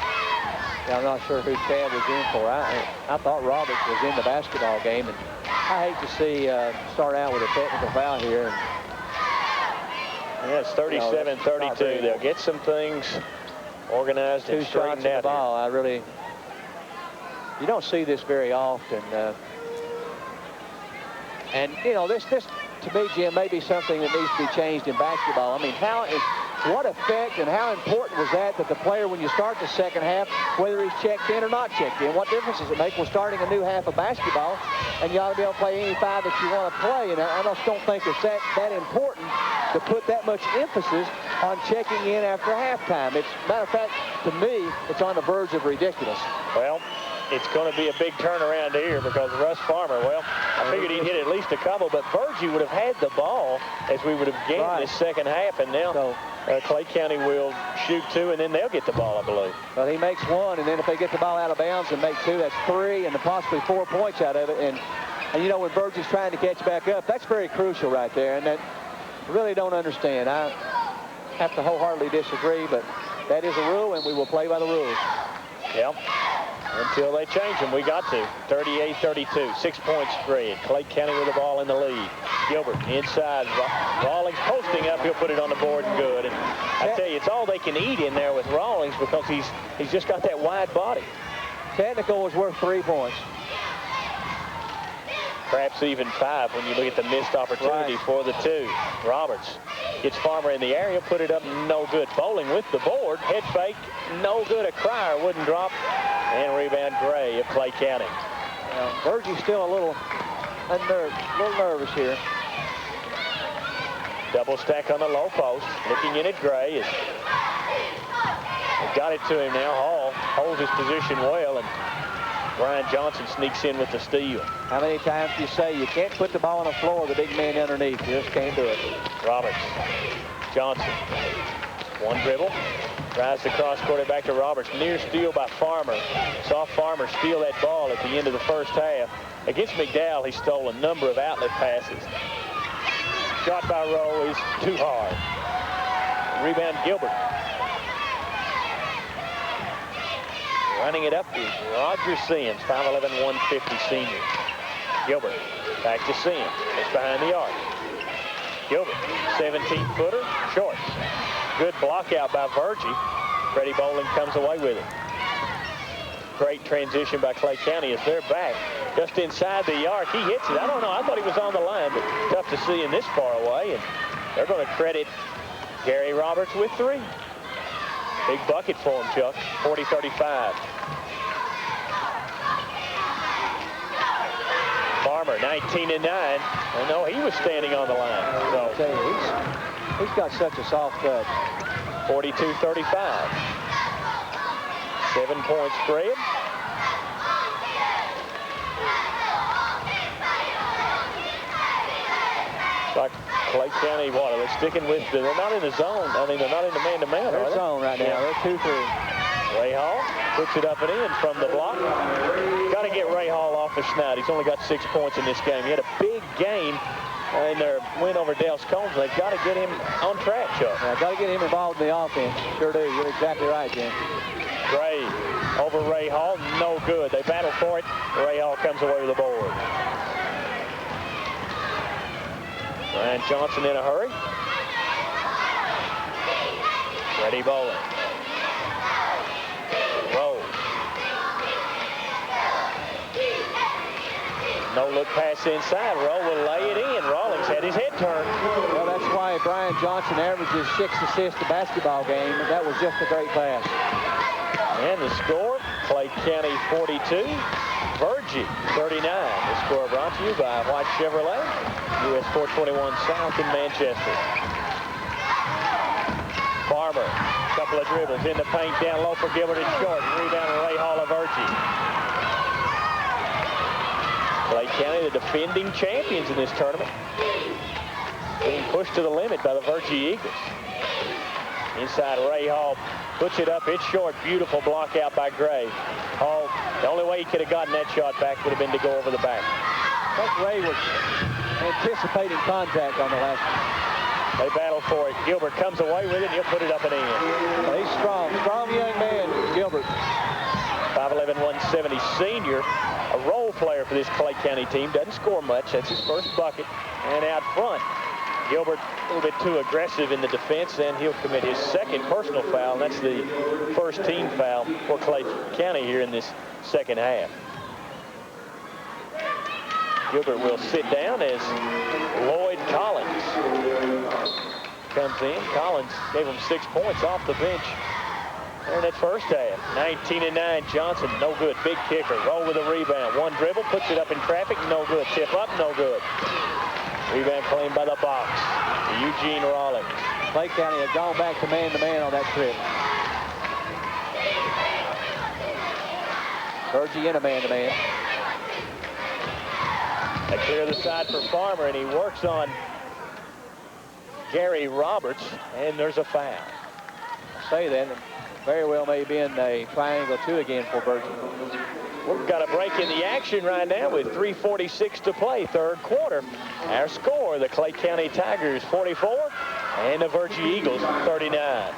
Yeah, I'm not sure who Chad was in for. I thought Roberts was in the basketball game, and I hate to see start out with a technical foul here. Yeah, it's 37-32. They'll get some things organized and straightened out. Ball. You don't see this very often. And you know, this to me, Jim, may be something that needs to be changed in basketball. I mean, what effect and how important was that the player, when you start the second half, whether he's checked in or not checked in, what difference does it make? We're starting a new half of basketball, and you ought to be able to play any five that you want to play. And I just don't think it's that important to put that much emphasis on checking in after halftime. Matter of fact, to me, it's on the verge of ridiculous. Well, It's going to be a big turnaround here because Russ Farmer, well, I figured he'd hit at least a couple, but Virgie would have had the ball as we would have gained this second half, and now Clay County will shoot 2, and then they'll get the ball, I believe. Well, he makes 1, and then if they get the ball out of bounds and make 2, that's 3, and possibly 4 points out of it. And you know, when Virgie's trying to catch back up, that's very crucial right there, and that I really don't understand. I have to wholeheartedly disagree, but that is a rule, and we will play by the rules. Yep. Until they change them, we got to. 38-32, 6 points spread. Clay County with the ball in the lead. Gilbert inside. Rawlings posting up. He'll put it on the board and good. And I tell you, it's all they can eat in there with Rawlings because he's just got that wide body. Technical was worth 3 points. Perhaps even 5 when you look at the missed opportunity for the 2. Roberts gets Farmer in the area, put it up, no good. Bowling with the board, head fake, no good. A Crier wouldn't drop, and rebound Gray of Clay County. Virgie's still a little nervous here. Double stack on the low post, looking in at Gray. Got it to him now. Hall holds his position well, and Brian Johnson sneaks in with the steal. How many times do you say you can't put the ball on the floor, the big man underneath? You just can't do it. Roberts. Johnson. 1 dribble. Drives the cross court back to Roberts. Near steal by Farmer. Saw Farmer steal that ball at the end of the first half. Against McDowell, he stole a number of outlet passes. Shot by Rowe is too hard. Rebound Gilbert. Running it up is Roger Sims, 5'11", 150 senior. Gilbert back to Sims. It's behind the arc. Gilbert, 17-footer, short. Good block out by Virgie. Freddie Bowling comes away with it. Great transition by Clay County as they're back. Just inside the arc, he hits it. I don't know, I thought he was on the line, but tough to see him this far away. And they're going to credit Gary Roberts with 3. Big bucket for him, Chuck. 40-35. Farmer, 19-9. I know he was standing on the line. So he's got such a soft touch. 42-35. 7-point spread. Like Clay County, what are they sticking with? They're not in the zone. I mean, they're not in the man-to-man. They're zone right now. They're 2-3. Ray Hall puts it up and in from the block. Got to get Ray Hall off his snout. He's only got 6 points in this game. He had a big game in their win over Dales Combs. They've got to get him on track, Chuck. Yeah, got to get him involved in the offense. Sure do. You're exactly right, Jim. Gray over Ray Hall. No good. They battle for it. Ray Hall comes away with the board. Brian Johnson in a hurry. Freddie Bowling. Rowe. No look pass inside. Rowe will lay it in. Rawlings had his head turned. Well, that's why Brian Johnson averages 6 assists a basketball game. That was just a great pass. And the score, Clay County 42, Virgie 39. The score brought to you by White Chevrolet, US 421 South in Manchester. Farmer, couple of dribbles in the paint, down low for Gilbert and short. Rebound to Ray Hall of Virgie. Clay County, the defending champions in this tournament, being pushed to the limit by the Virgie Eagles. Inside, Ray Hall puts it up. It's short. Beautiful block out by Gray. Hall, the only way he could have gotten that shot back would have been to go over the back. I think Ray was anticipating contact on the last one. They battle for it. Gilbert comes away with it, and he'll put it up and in. Well, he's strong. Strong young man, Gilbert. 5'11", 170 senior. A role player for this Clay County team. Doesn't score much. That's his first bucket. And out front, Gilbert a little bit too aggressive in the defense, and he'll commit his second personal foul. And that's the first team foul for Clay County here in this second half. Gilbert will sit down as Lloyd Collins comes in. Collins gave him 6 points off the bench in that first half. 19-9, Johnson, no good. Big kicker. Roll with a rebound. One dribble, puts it up in traffic, no good. Tip up, no good. Rebound claimed by the box. Eugene Rawlings. Clay County had gone back to man on that trip. Virgie in a man-to-man. They clear the side for Farmer, and he works on Gary Roberts, and there's a foul. I'll say that, and very well may be in a triangle 2 again for Virgie. We've got a break in the action right now with 3:46 to play, third quarter. Our score, the Clay County Tigers 44 and the Virgie Eagles 39.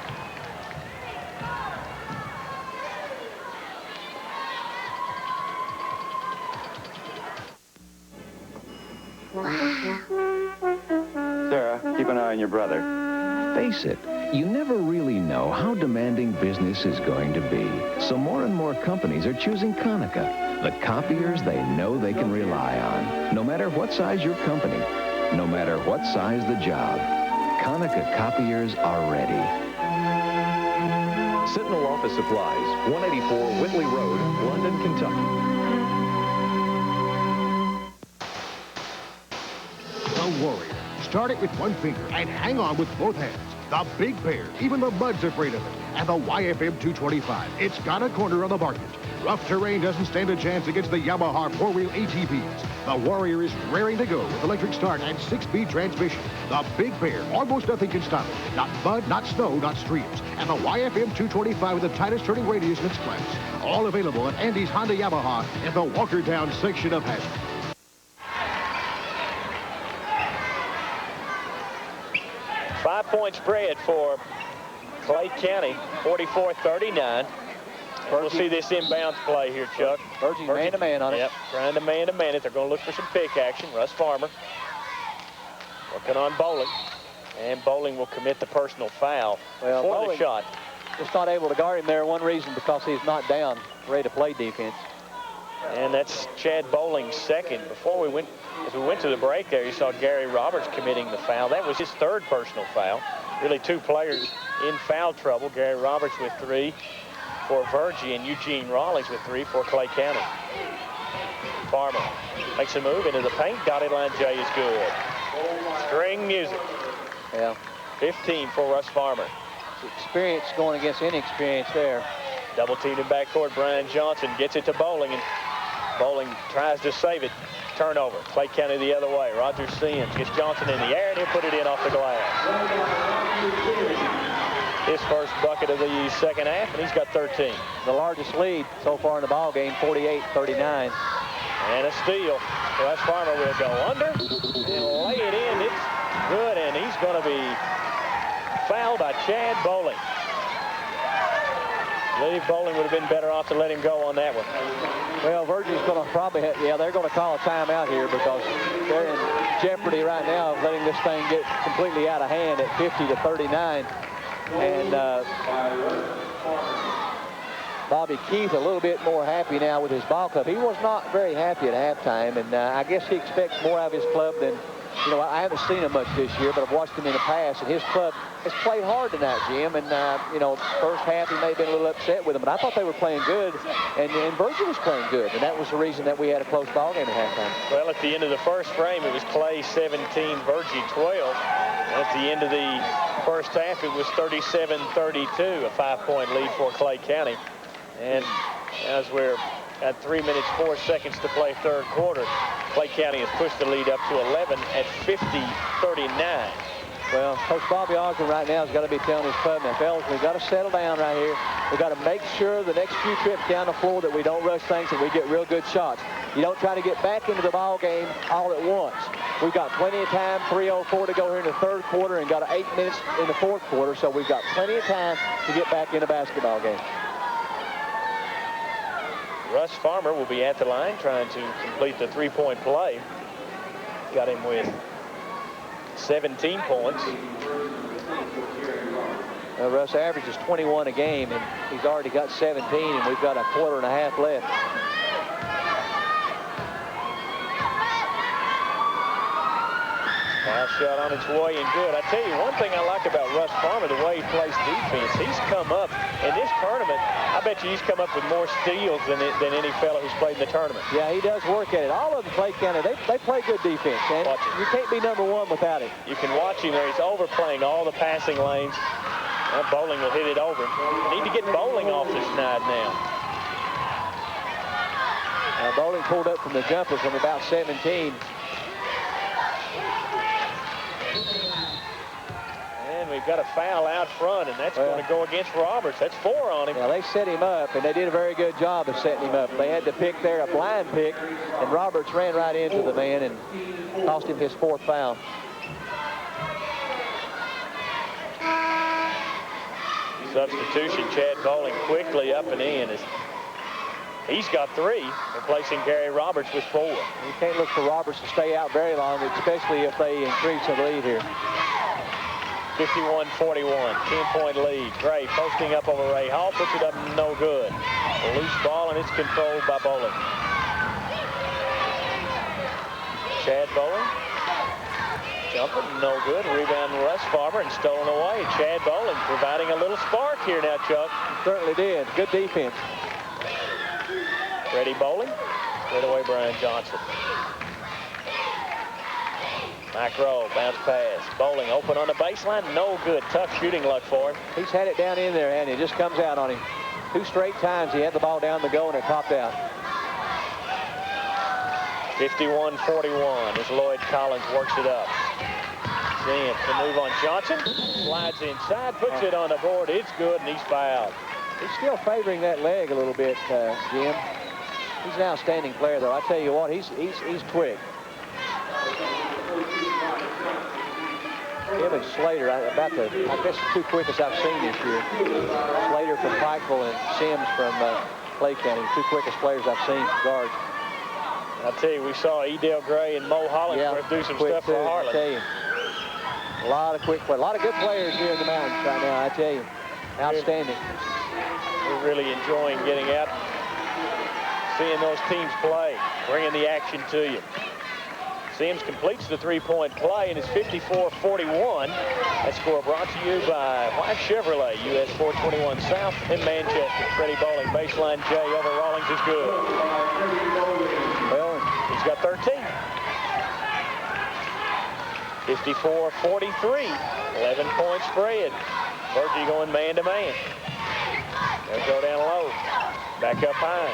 Sarah, keep an eye on your brother. Face it, you never really know how demanding business is going to be. So more and more companies are choosing Konica, the copiers they know they can rely on. No matter what size your company, no matter what size the job, Konica copiers are ready. Sentinel Office Supplies, 184 Whitley Road, London, Kentucky. The Warrior. Start it with one finger and hang on with both hands. The Big Bear. Even the mud's afraid of it. And the YFM 225. It's got a corner on the market. Rough terrain doesn't stand a chance against the Yamaha four-wheel ATVs. The Warrior is raring to go with electric start and 6-speed transmission. The Big Bear. Almost nothing can stop it. Not mud, not snow, not streams. And the YFM 225 with the tightest turning radius in its class. All available at Andy's Honda Yamaha in the Walkertown section of Hazard. Five-point spread for Clay County, 44-39. We'll see this inbounds play here, Chuck. Virgie man-to-man on it. Yep, trying to man-to-man it. They're going to look for some pick action. Russ Farmer working on Bowling. And Bowling will commit the personal foul Well, for Bowling the shot. Just not able to guard him there. One reason, because he's not down, ready to play defense. And that's Chad Bowling's second. As we went to the break there, you saw Gary Roberts committing the foul. That was his third personal foul. Really 2 players in foul trouble. Gary Roberts with 3 for Virgie and Eugene Rawlings with 3 for Clay County. Farmer makes a move into the paint. Dotted line J is good. String music. Yeah. 15 for Russ Farmer. Experience going against inexperience there. Double teamed in backcourt. Brian Johnson gets it to Bowling, and Bowling tries to save it. Turnover. Clay County the other way. Roger Sims gets Johnson in the air, and he'll put it in off the glass. His first bucket of the second half, and he's got 13. The largest lead so far in the ball game, 48-39. And a steal. Russ Farmer will go under and lay it in. It's good, and he's going to be fouled by Chad Bowling. Lee Bowling would have been better off to let him go on that one. Well, Virgie's going to probably, they're going to call a timeout here because they're in jeopardy right now of letting this thing get completely out of hand at 50-39. And Bobby Keith a little bit more happy now with his ball club. He was not very happy at halftime, and I guess he expects more out of his club than, I haven't seen him much this year, but I've watched him in the past, and his club has played hard tonight, Jim, and, first half he may have been a little upset with them, but I thought they were playing good, and Virgie was playing good, and that was the reason that we had a close ball game at halftime. Well, at the end of the first frame, it was Clay 17, Virgie 12. And at the end of the first half, it was 37-32, a 5-point lead for Clay County. And as we're at 3 minutes, 4 seconds to play third quarter, Clay County has pushed the lead up to 11 at 50-39. Well, Coach Bobby Osborne right now has got to be telling his club, now, fellas, we've got to settle down right here. We've got to make sure the next few trips down the floor that we don't rush things and we get real good shots. You don't try to get back into the ball game all at once. We've got plenty of time, 3:04 to go here in the third quarter, and got 8 minutes in the fourth quarter, so we've got plenty of time to get back in the basketball game. Russ Farmer will be at the line trying to complete the three-point play. Got him with 17 points. Russ averages 21 a game, and he's already got 17, and we've got a quarter and a half left. Foul shot on its way and good. I tell you, one thing I like about Russ Farmer, the way he plays defense, he's come up in this tournament. I bet you he's come up with more steals than any fellow who's played in the tournament. Yeah, he does work at it. All of them play County. They play good defense, and you can't be number one without it. You can watch him there. He's overplaying all the passing lanes. And Bowling will hit it over. Need to get Bowling off the schneid now. Now, Bowling pulled up from the jumper from about 17. And we've got a foul out front, and that's going to go against Roberts. That's 4 on him. Yeah, they set him up, and they did a very good job of setting him up. They had to pick there, a blind pick, and Roberts ran right into the man and cost him his 4th foul. Substitution, Chad Bowling quickly up and in. He's got 3, replacing Gary Roberts with 4. You can't look for Roberts to stay out very long, especially if they increase the lead here. 51-41, 10-point lead. Gray posting up over Ray Hall, puts it up, no good. A loose ball, and it's controlled by Bowling. Chad Bowling, jumping, no good. Rebound Russ Farmer, and stolen away. Chad Bowling providing a little spark here now, Chuck. Certainly did. Good defense. Freddie Bowling, straight away Brian Johnson. Mike Rowe, bounce pass. Bowling open on the baseline, no good. Tough shooting luck for him. He's had it down in there, and it just comes out on him. 2 straight times he had the ball down the goal, and it popped out. 51-41 as Lloyd Collins works it up. Sims to move on Johnson. Slides inside, puts it on the board. It's good, and he's fouled. He's still favoring that leg a little bit, Jim. He's an outstanding player, though. I tell you what, he's quick. Him and Slater, I guess the 2 quickest I've seen this year. Slater from Pikeville and Sims from Clay County, 2 quickest players I've seen for guards. I'll tell you, we saw Edel Gray and Mo Hollingsworth do some stuff for Harlan. I tell you. A lot of quick players. A lot of good players here in the mountains right now, I tell you. Outstanding. We're really enjoying getting out, seeing those teams play, bringing the action to you. Sims completes the 3-point play, and it's 54-41. That score brought to you by White Chevrolet, US 421 South in Manchester. Freddie Bowling, baseline J over Rawlings is good. Well, he's got 13. 54-43, 11-point spread. Virgie going man-to-man. They'll go down low. Back up high.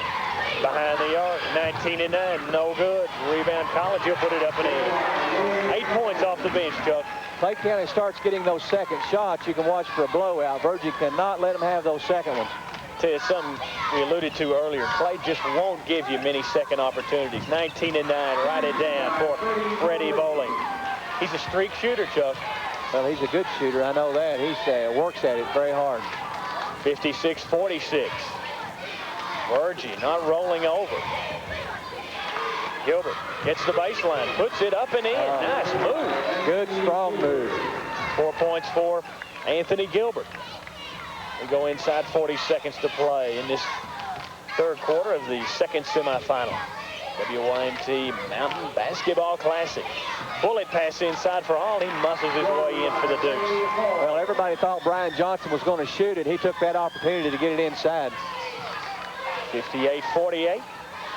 Behind the arc, 19-9, no good. Rebound Collins, he'll put it up and in. 8 points off the bench, Chuck. Clay County starts getting those second shots. You can watch for a blowout. Virgie cannot let them have those second ones. Tell you something we alluded to earlier. Clay just won't give you many second opportunities. 19-9, write it down for Freddie Bowling. He's a streak shooter, Chuck. Well, he's a good shooter. I know that. He works at it very hard. 56-46. Virgie not rolling over. Gilbert gets the baseline, puts it up and in. Nice move. Good, strong move. 4 points for Anthony Gilbert. We go inside 40 seconds to play in this 3rd quarter of the 2nd semifinal. WYMT Mountain Basketball Classic. Bullet pass inside for Hall. He muscles his way in for the Dukes. Well, everybody thought Brian Johnson was going to shoot it. He took that opportunity to get it inside. 58-48,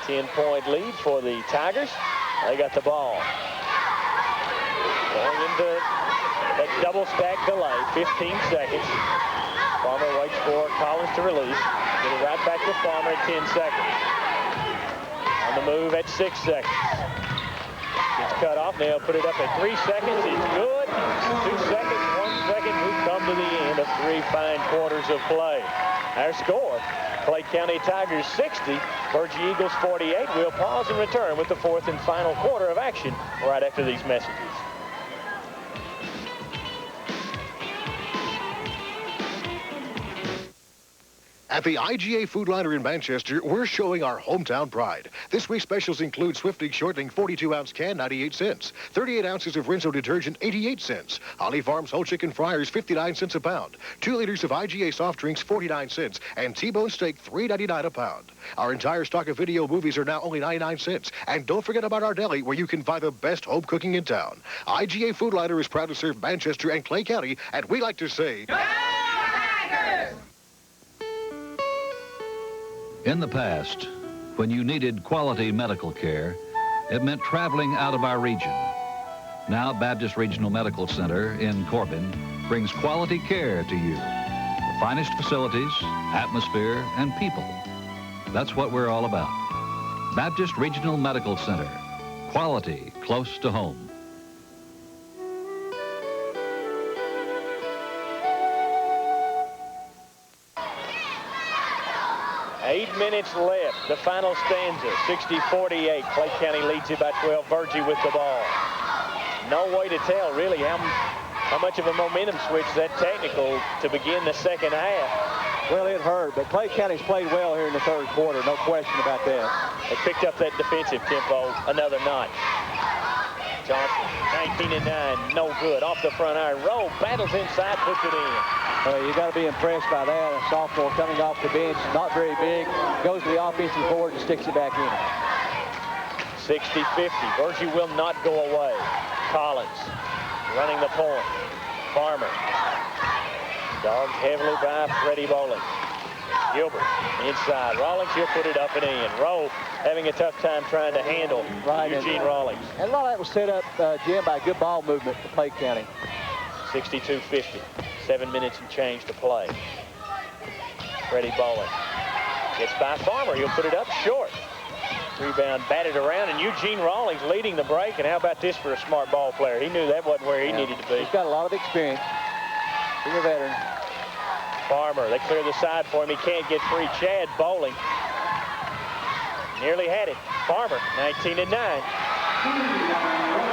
10-point lead for the Tigers. They got the ball. Going into that double stack delay, 15 seconds. Farmer waits for Collins to release. Get it right back to Farmer at 10 seconds. On the move at 6 seconds. It's cut off. Now put it up at 3 seconds. It's good. 2 seconds, 1 second. We've come to the end of 3 fine quarters of play. Our score, Clay County Tigers 60, Virgie Eagles 48. We'll pause and return with the 4th and final quarter of action right after these messages. At the IGA Food Liner in Manchester, we're showing our hometown pride. This week's specials include Swiftig Shortening 42-ounce can, 98 cents. 38 ounces of Rinso detergent, 88 cents. Holly Farms whole chicken fryers, 59 cents a pound. 2 liters of IGA soft drinks, 49 cents. And T-bone steak, $3.99 a pound. Our entire stock of video movies are now only 99 cents. And don't forget about our deli, where you can find the best home cooking in town. IGA Food Liner is proud to serve Manchester and Clay County, and we like to say... In the past, when you needed quality medical care, it meant traveling out of our region. Now, Baptist Regional Medical Center in Corbin brings quality care to you. The finest facilities, atmosphere, and people. That's what we're all about. Baptist Regional Medical Center. Quality close to home. 8 minutes left. The final stanza, 60-48. Clay County leads it by 12. Virgie with the ball. No way to tell, really, how much of a momentum switch that technical to begin the second half. Well, it hurt, but Clay County's played well here in the third quarter. No question about that. They picked up that defensive tempo another notch. Johnson, 19-9, no good. Off the front iron. Rowe battles inside, puts it in. You got to be impressed by that. A sophomore coming off the bench, not very big, goes to the offensive board and sticks it back in. 60-50. Virgie will not go away. Collins running the point. Farmer. Dogged heavily by Freddie Bowling. Gilbert inside. Rawlings, he'll put it up and in. Rowe having a tough time trying to handle Eugene Rawlings. And a lot of that was set up, Jim, by good ball movement for Clay County. 62-50. 7 minutes and change to play. Freddie Bowling gets by Farmer. He'll put it up short. Rebound batted around, and Eugene Rawlings leading the break. And how about this for a smart ball player? He knew that wasn't where he needed to be. He's got a lot of experience. He's a veteran. Farmer, they clear the side for him. He can't get free. Chad Bowling nearly had it. Farmer, 19-9.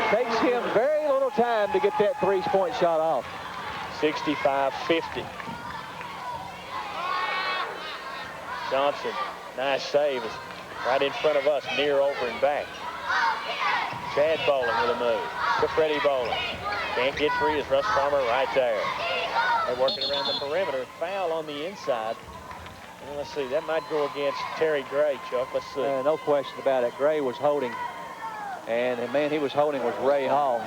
Takes him very little time to get that three-point shot off. 65-50. Johnson, nice save. Is right in front of us, near, over, and back. Chad Bowling with a move to Freddie Bowling. Can't get free as Russ Farmer right there. They're working around the perimeter. Foul on the inside. And let's see, that might go against Terry Gray, Chuck. Let's see. No question about it. Gray was holding. And the man he was holding was Ray Hall.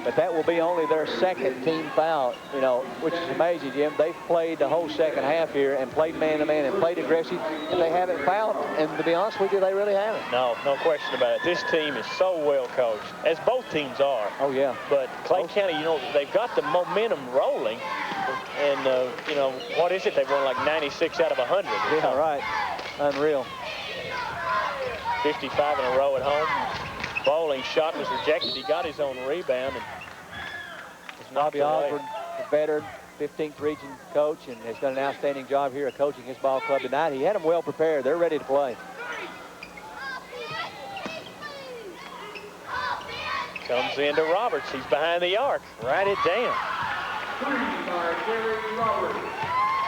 But that will be only their second team foul, you know, which is amazing, Jim. They've played the whole second half here and played man-to-man and played aggressive, and they haven't fouled. And to be honest with you, they really haven't. No question about it. This team is so well coached, as both teams are. Oh, yeah. But Clay County, you know, they've got the momentum rolling. And, you know, what is it? They've won like 96 out of 100. Yeah, right. Unreal. 55 in a row at home. Bowling shot was rejected. He got his own rebound. And Bobby Osborne, the veteran, 15th region coach, and has done an outstanding job here of coaching his ball club tonight. He had them well prepared. They're ready to play. Comes into Roberts. He's behind the arc. Write it down.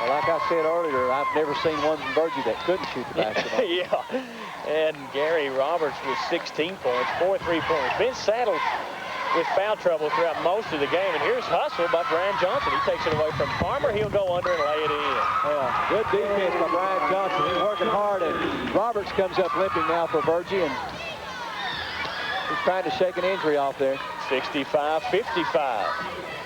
Well, like I said earlier, I've never seen one from Virgie that couldn't shoot the basketball. Yeah. And Gary Roberts with 16 points, 4 3-pointers. Been saddled with foul trouble throughout most of the game. And here's hustle by Brian Johnson. He takes it away from Farmer. He'll go under and lay it in. Yeah, good defense by Brian Johnson. He's working hard, and Roberts comes up limping now for Virgie, and he's trying to shake an injury off there. 65-55.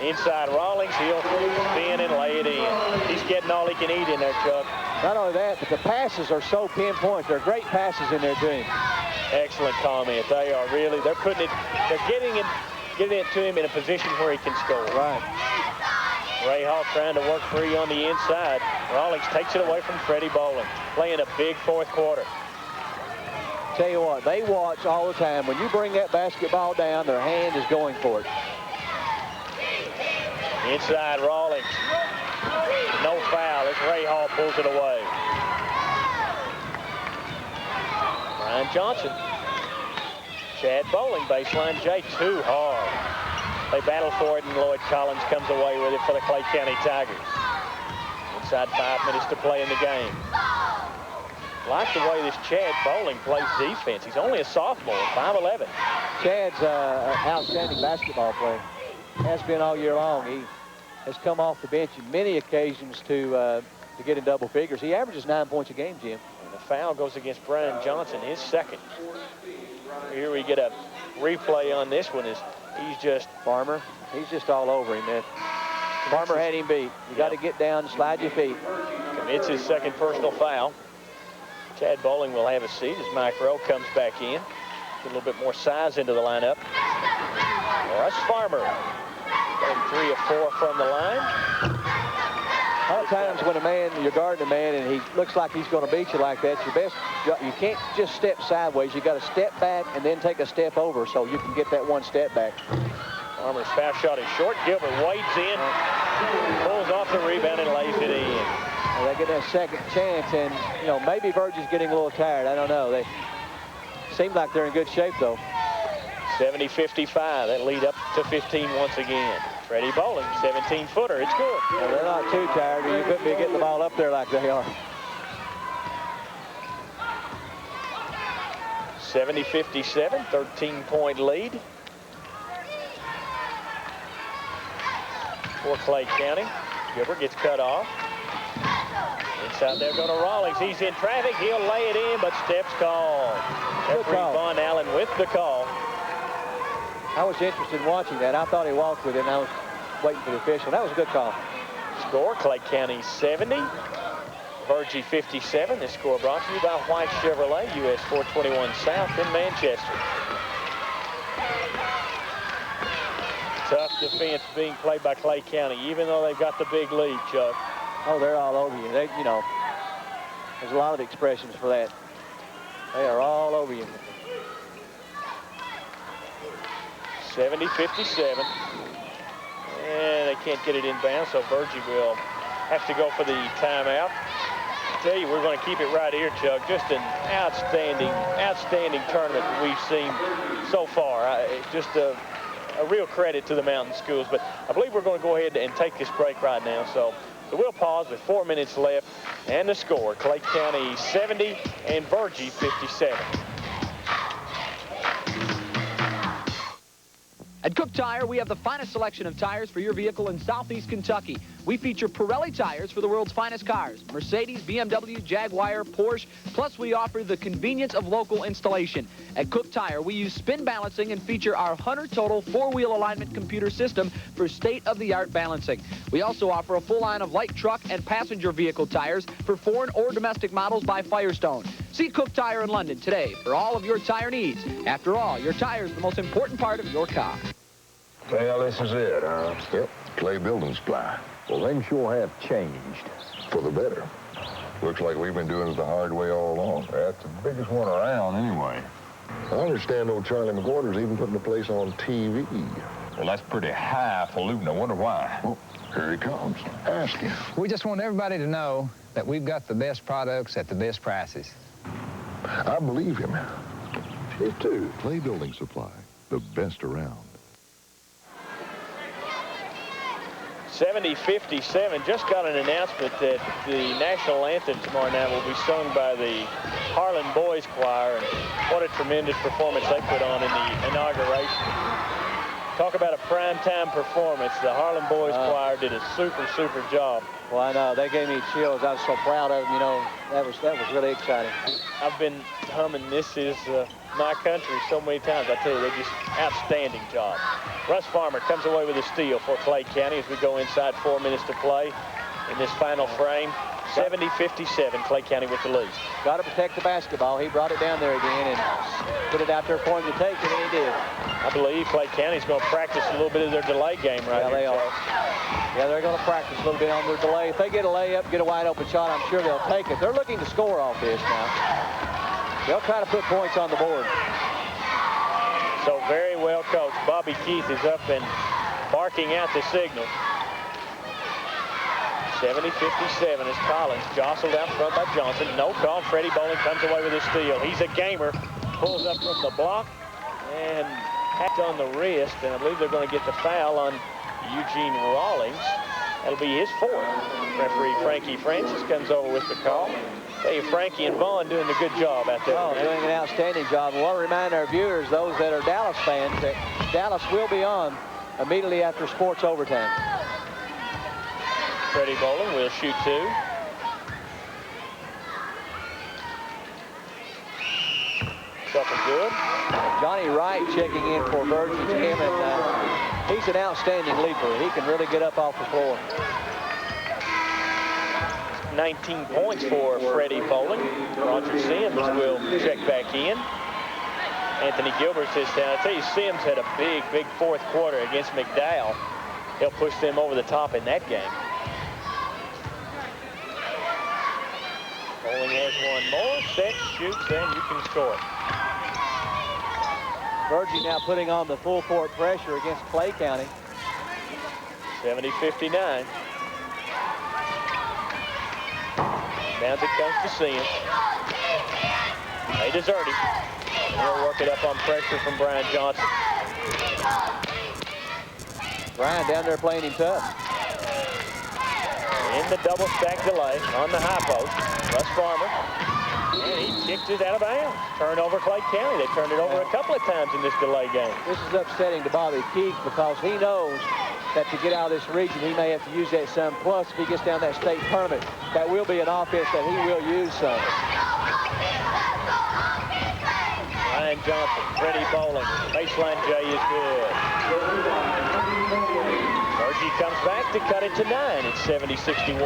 Inside Rawlings, he'll spin and lay it in. He's getting all he can eat in there, Chuck. Not only that, but the passes are so pinpoint. They're great passes in their team. Excellent comment. They are really, they're getting it to him in a position where he can score. Right. Ray Hall trying to work free on the inside. Rawlings takes it away from Freddie Bowling, playing a big fourth quarter. Tell you what, they watch all the time. When you bring that basketball down, their hand is going for it. Inside Rawlings. No foul as Ray Hall pulls it away. Brian Johnson. Chad Bowling, baseline J, too hard. They battle for it, and Lloyd Collins comes away with it for the Clay County Tigers. Inside 5 minutes to play in the game. Like the way this Chad Bowling plays defense. He's only a sophomore, 5'11". Chad's an outstanding basketball player. Has been all year long. He has come off the bench in many occasions to get in double figures. He averages 9 points a game, Jim. And the foul goes against Brian Johnson, his second. Here we get a replay on this one. He's just Farmer. He's just all over him, man. Farmer had him beat. You got to get down and slide your feet. Commits his second personal foul. Chad Bowling will have a seat as Mike Rowe comes back in. Get a little bit more size into the lineup. Russ Farmer, 3 of 4 from the line. A lot of times when you're guarding a man and he looks like he's going to beat you like that, you can't just step sideways. You got to step back and then take a step over so you can get that one step back. Farmer's foul shot is short. Gilbert wades in, pulls off the rebound and lays it in. Well, they get that second chance, and maybe Virgie's getting a little tired. I don't know. They seem like they're in good shape though. 70-55. That lead up to 15 once again. Freddie Bowling, 17-footer. It's good. Well, they're not too tired. You couldn't be getting the ball up there like they are. 70-57, 13-point lead for Clay County. Gilbert gets cut off. Inside there go to Rawlings. He's in traffic. He'll lay it in, but steps called. Referee Von Allen with the call. I was interested in watching that. I thought he walked with it, and I was waiting for the official. That was a good call. Score, Clay County 70, Virgie 57. This score brought to you by White Chevrolet, US 421 South in Manchester. Tough defense being played by Clay County, even though they've got the big lead, Chuck. Oh, they're all over you. There's a lot of expressions for that. They are all over you. 70-57. And they can't get it inbound, so Virgie will have to go for the timeout. I tell you, we're going to keep it right here, Chuck. Just an outstanding tournament that we've seen so far. Just a real credit to the Mountain Schools. But I believe we're going to go ahead and take this break right now. So we'll pause with 4 minutes left. And the score, Clay County 70 and Virgie 57. At Cook Tire, we have the finest selection of tires for your vehicle in Southeast Kentucky. We feature Pirelli tires for the world's finest cars, Mercedes, BMW, Jaguar, Porsche, plus we offer the convenience of local installation. At Cook Tire, we use spin balancing and feature our Hunter Total 4-wheel alignment computer system for state-of-the-art balancing. We also offer a full line of light truck and passenger vehicle tires for foreign or domestic models by Firestone. See Cook Tire in London today for all of your tire needs. After all, your tire is the most important part of your car. Well, this is it, huh? Yep, Clay Building Supply. Well, things sure have changed. For the better. Looks like we've been doing it the hard way all along. That's the biggest one around anyway. I understand old Charlie McGorder's even putting the place on TV. Well, that's pretty highfalutin. I wonder why. Well, here he comes. Ask him. We just want everybody to know that we've got the best products at the best prices. I believe him. Me too. Clay Building Supply, the best around. 70-57. Just got an announcement that the national anthem tomorrow night will be sung by the Harlan Boys Choir. And what a tremendous performance they put on in the inauguration. Talk about a primetime performance. The Harlan Boys Choir did a super job. Well, I know. They gave me chills. I was so proud of them. That was really exciting. I've been humming "This Is My Country" so many times. I tell you, they just outstanding job. Russ Farmer comes away with a steal for Clay County as we go inside 4 minutes to play in this final frame. 70-57, Clay County with the lead. Got to protect the basketball. He brought it down there again and put it out there for him to take it, and he did. I believe Clay County's going to practice a little bit of their delay game right here. Yeah, they are. Yeah, they're going to practice a little bit on their delay. If they get a layup, get a wide open shot, I'm sure they'll take it. They're looking to score off this now. They'll try to put points on the board. So very well coached. Bobby Keith is up and barking out the signal. 70-57 as Collins jostled out front by Johnson. No call. Freddie Bowling comes away with a steal. He's a gamer. Pulls up from the block and hacked on the wrist. And I believe they're going to get the foul on Eugene Rawlings. That'll be his fourth. Referee Frankie Francis comes over with the call. Tell you, Frankie and Vaughn doing a good job out there. Oh, doing an outstanding job. And I want to remind our viewers, those that are Dallas fans, that Dallas will be on immediately after sports overtime. Freddie Bowling will shoot two. Couple good. Johnny Wright checking in for Virgie Kim, and he's an outstanding leaper. He can really get up off the floor. 19 points for Freddie Bowling. Roger Sims will check back in. Anthony Gilbert sits down. I tell you, Sims had a big fourth quarter against McDowell. He'll push them over the top in that game. Bowling has one more. Set, shoots, and you can score it. Virgie now putting on the full court pressure against Clay County. 70-59. Bounce it comes to Sims. They desert him. And he'll work it up on pressure from Brian Johnson. Brian down there playing him tough. In the double stack delay on the high post. Russ Farmer. And he kicked it out of bounds. Turnover Clay County. They turned it over a couple of times in this delay game. This is upsetting to Bobby Keith because he knows that to get out of this region, he may have to use that some. Plus, if he gets down that state tournament, that will be an offense that he will use some. Ryan Johnson, ready bowling. Baseline J is good. Virgie comes back to cut it to 9. It's 70-61.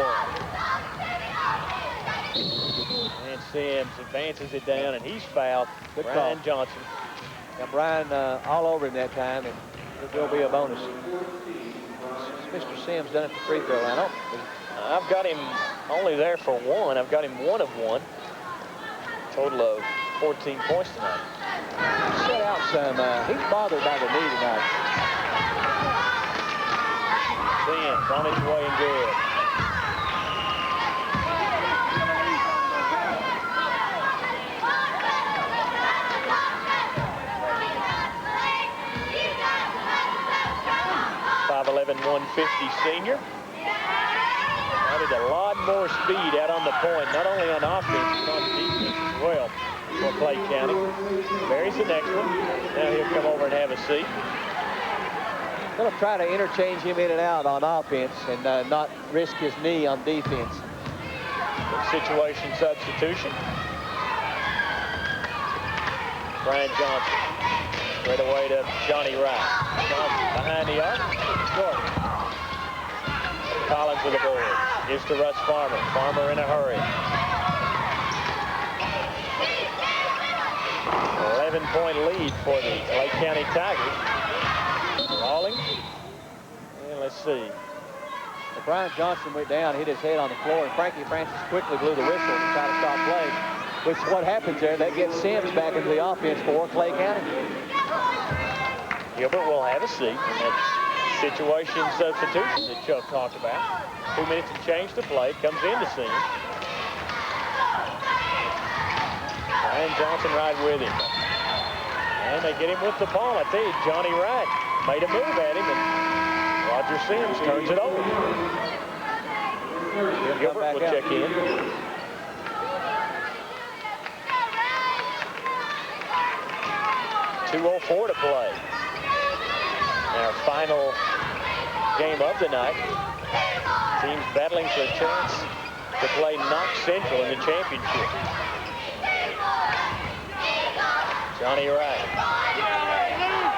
And Sims advances it down, and he's fouled. Good Ryan call. Johnson. Now, Brian all over him that time, and it will be a bonus. Mr. Sims done at the free throw line. I've got him only there for 1. I've got him 1 of 1. Total of 14 points tonight. Set out some. He's bothered by the knee tonight. Sims on his way and good. .5'11", 150 senior. Added a lot more speed out on the point, not only on offense, but on defense as well for Clay County. Buries the next one. Now he'll come over and have a seat. Going to try to interchange him in and out on offense and not risk his knee on defense. Situation substitution. Brian Johnson. Straight away to Johnny Wright. Johnson behind the arc. Jordan. Collins with the board. Gives to Russ Farmer. Farmer in a hurry. 11-point lead for the Clay County Tigers. Rawlings. And let's see. Well, Brian Johnson went down, hit his head on the floor, and Frankie Francis quickly blew the whistle to try to stop play. Which is what happens there. That gets Sims back into the offense for Clay County. Gilbert will have a seat. And that's situation substitution that Chuck talked about. 2 minutes and change to play. Comes in to Sims. Brian Johnson right with him. And they get him with the ball. I tell you, Johnny Wright made a move at him, and Roger Sims turns it over. Gilbert will check in. .204 to play. And our final game of the night. Teams battling for a chance to play Knox Central in the championship. Johnny Wright.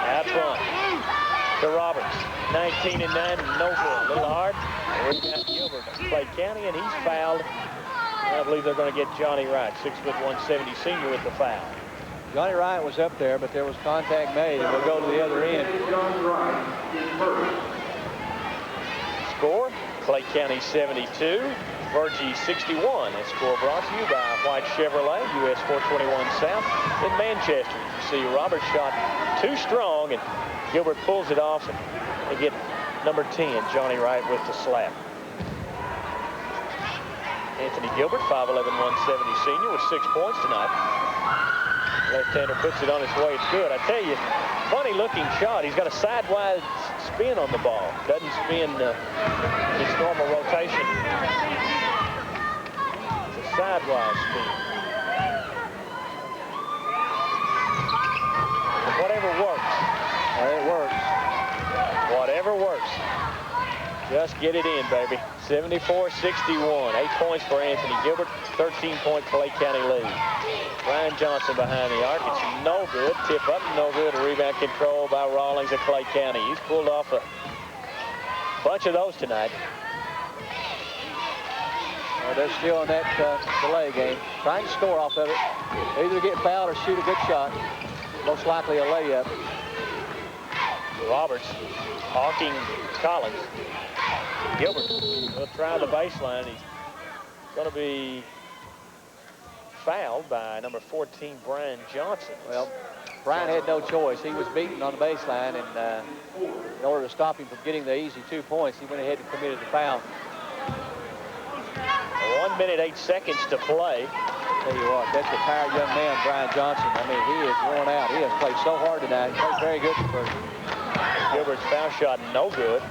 Out front to Roberts. 19 and 9, no good. A little hard. Rebound Gilbert. Clay County, and he's fouled. And I believe they're going to get Johnny Wright, 6'1", 170 senior, with the foul. Johnny Wright was up there, but there was contact made, and we'll go to the other end. Score, Clay County 72, Virgie 61. That score brought to you by White Chevrolet, US 421 South in Manchester. You see Roberts shot too strong, and Gilbert pulls it off, and they get number 10, Johnny Wright, with the slap. Anthony Gilbert, 5'11", 170 senior, with 6 points tonight. Left-hander puts it on his way. It's good. I tell you, funny-looking shot. He's got a sidewise spin on the ball. Doesn't spin its normal rotation. It's a sidewise spin. But whatever works. It works. Whatever works. Just get it in, baby. 74-61. 8 points for Anthony Gilbert. 13-point Clay County lead. Brian Johnson behind the arc. It's no good. Tip up, no good. Rebound control by Rawlings of Clay County. He's pulled off a bunch of those tonight. Well, they're still in that delay game. Trying to score off of it. Either get fouled or shoot a good shot. Most likely a layup. Roberts hawking Collins. Gilbert will try the baseline. He's going to be fouled by number 14, Brian Johnson. Well, Brian had no choice. He was beaten on the baseline, and in order to stop him from getting the easy 2 points, he went ahead and committed the foul. 1 minute, 8 seconds to play. Tell you what, that's a tired young man, Brian Johnson. I mean, he is worn out. He has played so hard tonight. He played very good for Virgie. Gilbert's foul shot, no good.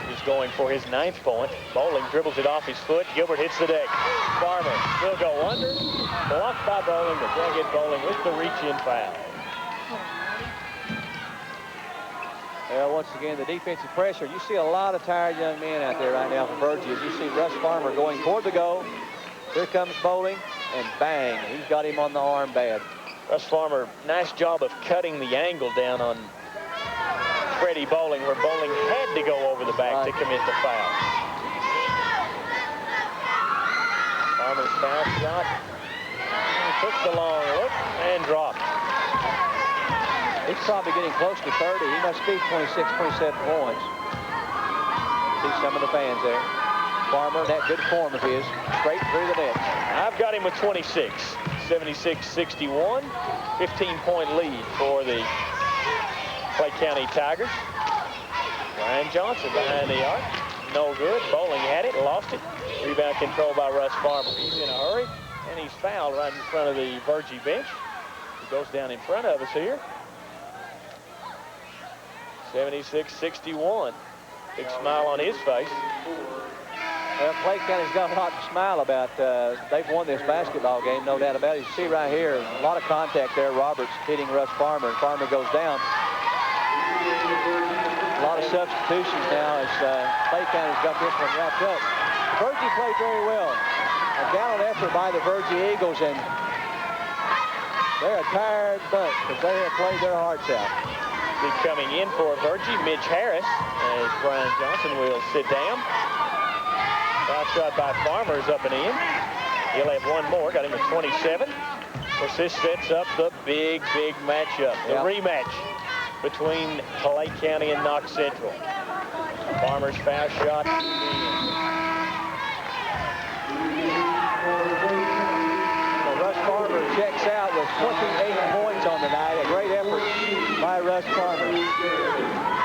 He's going for his 9th point. Bowling dribbles it off his foot. Gilbert hits the deck. Farmer will go under. Blocked by Bowling, but they'll get Bowling with the reach-in foul. Well, once again, the defensive pressure. You see a lot of tired young men out there right now for Virgie. As you see Russ Farmer going toward the goal. Here comes Bowling, and bang, he's got him on the arm bad. Russ Farmer, nice job of cutting the angle down on Freddie Bowling, where Bowling had to go over the back to commit the foul. Farmer's foul shot. He took the long look and dropped. He's probably getting close to 30. He must be 26, 27 points. See some of the fans there. Farmer, that good form of his, straight through the net. I've got him with 26. 76-61. 15-point lead for the Clay County Tigers. Brian Johnson behind the arc. No good. Bowling had it, lost it. Rebound controlled by Russ Farmer. He's in a hurry, and he's fouled right in front of the Virgie bench. He goes down in front of us here. 76-61. Big smile on his face. Well, Clay County's got a lot to smile about. They've won this basketball game, no doubt about it. You see right here, a lot of contact there. Roberts hitting Russ Farmer, and Farmer goes down. A lot of substitutions now as Clay County's got this one wrapped up. Virgie played very well. A gallant effort by the Virgie Eagles, and they're a tired bunch because they have played their hearts out. Be coming in for Virgie, Mitch Harris, as Brian Johnson will sit down. Foul shot by Farmer is up and in. He'll have one more, got him at 27. Of course, this sets up the big matchup, the rematch between Clay County and Knox Central. Farmer's foul shot. Well, Russ Farmer checks out with 28 points on the night. A great effort by Russ Farmer.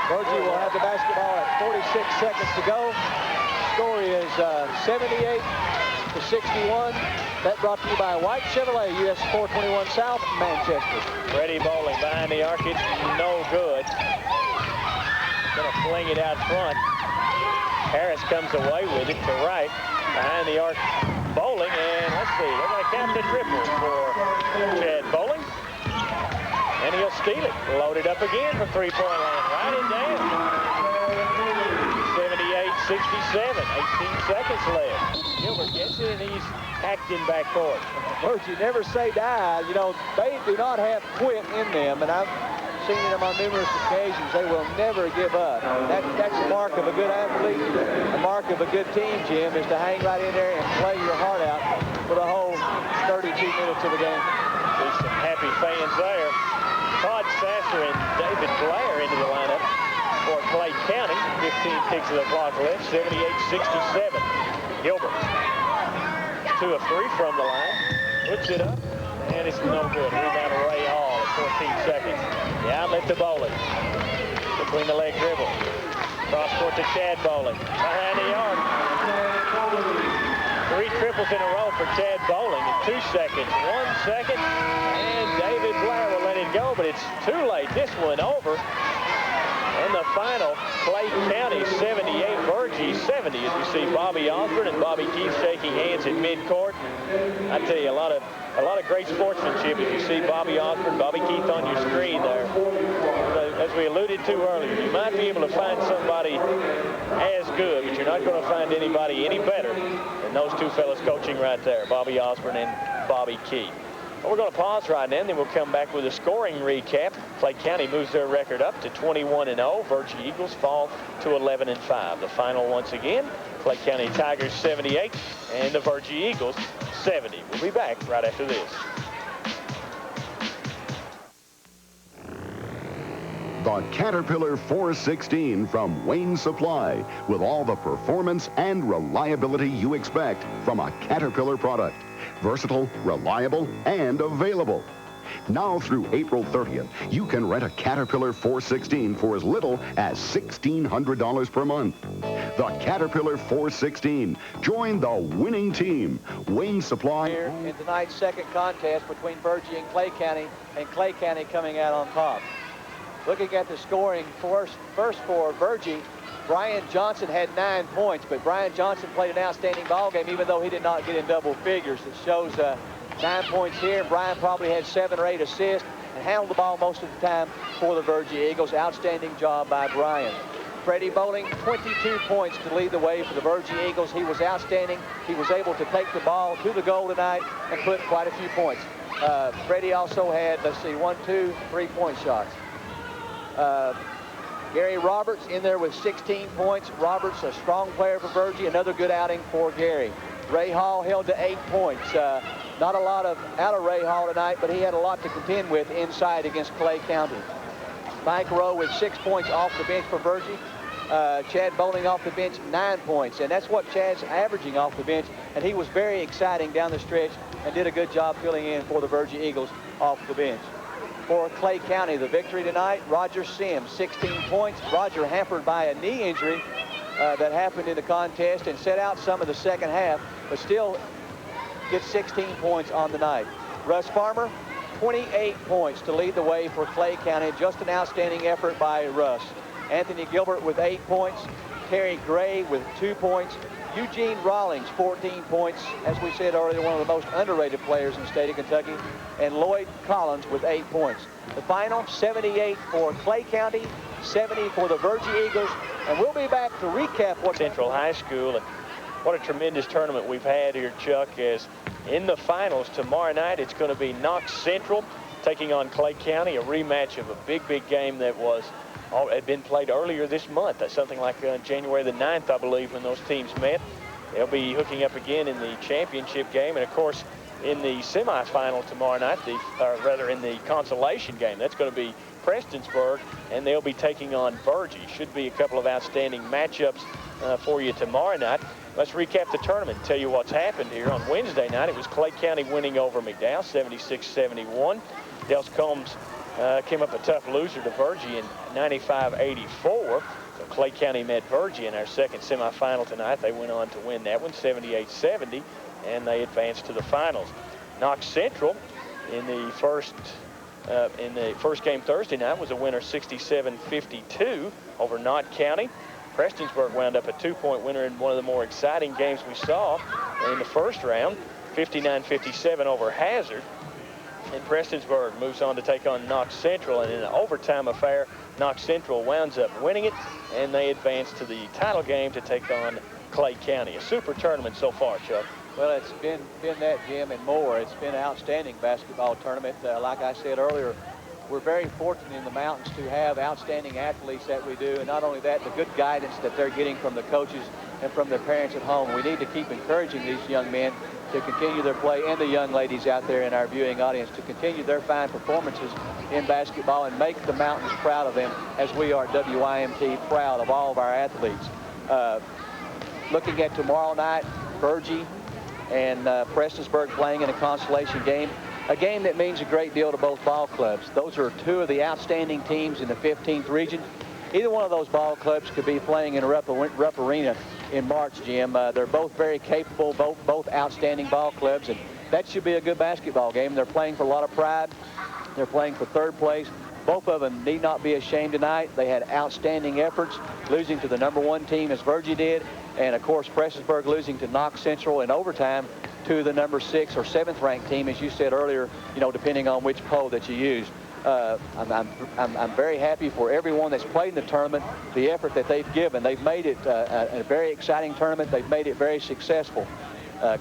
Virgie will have the basketball at 46 seconds to go. Score is 78-61. That brought to you by White Chevrolet, US 421 South, Manchester. Freddie Bowling behind the arc. It's no good. Gonna fling it out front. Harris comes away with it to right. Behind the arc, Bowling, and let's see, they're gonna count the triple for Chad Bowling. And he'll steal it. Loaded up again from three-point line. Right it down. 78-67. 18 seconds left. Gilbert gets it, and he's hacked in backcourt. Virgie never say die. You know, they do not have quit in them, and I've seen them on numerous occasions. They will never give up. That's the mark of a good athlete. The mark of a good team, Jim, is to hang right in there and play your heart out for the whole 32 minutes of the game. There's some happy fans there. Todd Sasser and David Blair into the lineup for Clay County. 15 ticks of the clock left. 78-67. Gilbert. 2 of 3 from the line. Puts it up, and it's no good. Rebound to Ray Hall at 14 seconds. The outlet to Bowling. Between the leg dribble. Cross court to Chad Bowling. Behind the arc. 3 triples in a row for Chad Bowling in 2 seconds. 1 second, and David Blair will let it go, but it's too late. This one over. And the final, Clay County 78, Virgie 70, as we see Bobby Osborne and Bobby Keith shaking hands in midcourt. I tell you, a lot of great sportsmanship as you see Bobby Osborne, Bobby Keith on your screen there. As we alluded to earlier, you might be able to find somebody as good, but you're not going to find anybody any better than those two fellas coaching right there, Bobby Osborne and Bobby Keith. Well, we're going to pause right now, and then we'll come back with a scoring recap. Clay County moves their record up to 21-0. Virgie Eagles fall to 11-5. The final once again, Clay County Tigers 78 and the Virgie Eagles 70. We'll be back right after this. The Caterpillar 416 from Wayne Supply, with all the performance and reliability you expect from a Caterpillar product. Versatile, reliable, and available. Now through April 30th, you can rent a Caterpillar 416 for as little as $1,600 per month. The Caterpillar 416. Join the winning team. Wayne Supply. Here in tonight's second contest between Virgie and Clay County coming out on top. Looking at the scoring first for Virgie, Brian Johnson had 9 points, but Brian Johnson played an outstanding ball game even though he did not get in double figures. It shows 9 points here, and Brian probably had 7 or 8 assists and handled the ball most of the time for the Virgie Eagles. Outstanding job by Brian. Freddie Bowling, 22 points to lead the way for the Virgie Eagles. He was outstanding. He was able to take the ball to the goal tonight and put quite a few points. Freddie also had, 1, 2, 3-point shots. Gary Roberts in there with 16 points. Roberts, a strong player for Virgie. Another good outing for Gary. Ray Hall held to 8 points. Not a lot out of Ray Hall tonight, but he had a lot to contend with inside against Clay County. Mike Rowe with 6 points off the bench for Virgie. Chad Bowling off the bench, 9 points. And that's what Chad's averaging off the bench. And he was very exciting down the stretch and did a good job filling in for the Virgie Eagles off the bench. For Clay County, the victory tonight, Roger Sims, 16 points. Roger hampered by a knee injury that happened in the contest and set out some of the second half, but still gets 16 points on the night. Russ Farmer, 28 points to lead the way for Clay County. Just an outstanding effort by Russ. Anthony Gilbert with 8 points. Terry Gray with 2 points. Eugene Rawlings, 14 points. As we said earlier, one of the most underrated players in the state of Kentucky. And Lloyd Collins with 8 points. The final, 78 for Clay County, 70 for the Virgie Eagles. And we'll be back to recap what Central High School. And what a tremendous tournament we've had here, Chuck, as in the finals tomorrow night, it's going to be Knox Central taking on Clay County, a rematch of a big game that had been played earlier this month. That's something like January the 9th, I believe, when those teams met. They'll be hooking up again in the championship game. And, of course, in the semifinal tomorrow night, or rather in the consolation game, that's going to be Prestonsburg, and they'll be taking on Virgie. Should be a couple of outstanding matchups for you tomorrow night. Let's recap the tournament and tell you what's happened here. On Wednesday night, it was Clay County winning over McDowell, 76-71. Dels Combs came up a tough loser to Virgie in 95-84. So Clay County met Virgie in our second semifinal tonight. They went on to win that one, 78-70, and they advanced to the finals. Knox Central in the first game Thursday night was a winner, 67-52 over Knott County. Prestonsburg wound up a 2-point winner in one of the more exciting games we saw in the first round, 59-57 over Hazard. And Prestonsburg moves on to take on Knox Central, and in an overtime affair, Knox Central winds up winning it, and they advance to the title game to take on Clay County. A super tournament so far, Chuck. Well, it's been that, Jim, and more. It's been an outstanding basketball tournament. Like I said earlier, we're very fortunate in the mountains to have outstanding athletes that we do, and not only that, the good guidance that they're getting from the coaches and from their parents at home. We need to keep encouraging these young men to continue their play, and the young ladies out there in our viewing audience to continue their fine performances in basketball and make the mountains proud of them, as we are at WYMT proud of all of our athletes. Looking at tomorrow night, Virgie and Prestonsburg playing in a consolation game, a game that means a great deal to both ball clubs. Those are two of the outstanding teams in the 15th region. Either one of those ball clubs could be playing in Rupp Arena in March, Jim. They're both very capable, both outstanding ball clubs, and that should be a good basketball game. They're playing for a lot of pride. They're playing for third place. Both of them need not be ashamed tonight. They had outstanding efforts, losing to the #1 team as Virgie did, and of course Prestonsburg losing to Knox Central in overtime to the #6 or 7th ranked team, as you said earlier, depending on which poll that you use. I'm very happy for everyone that's played in the tournament, the effort that they've given. They've made it a very exciting tournament. They've made it very successful.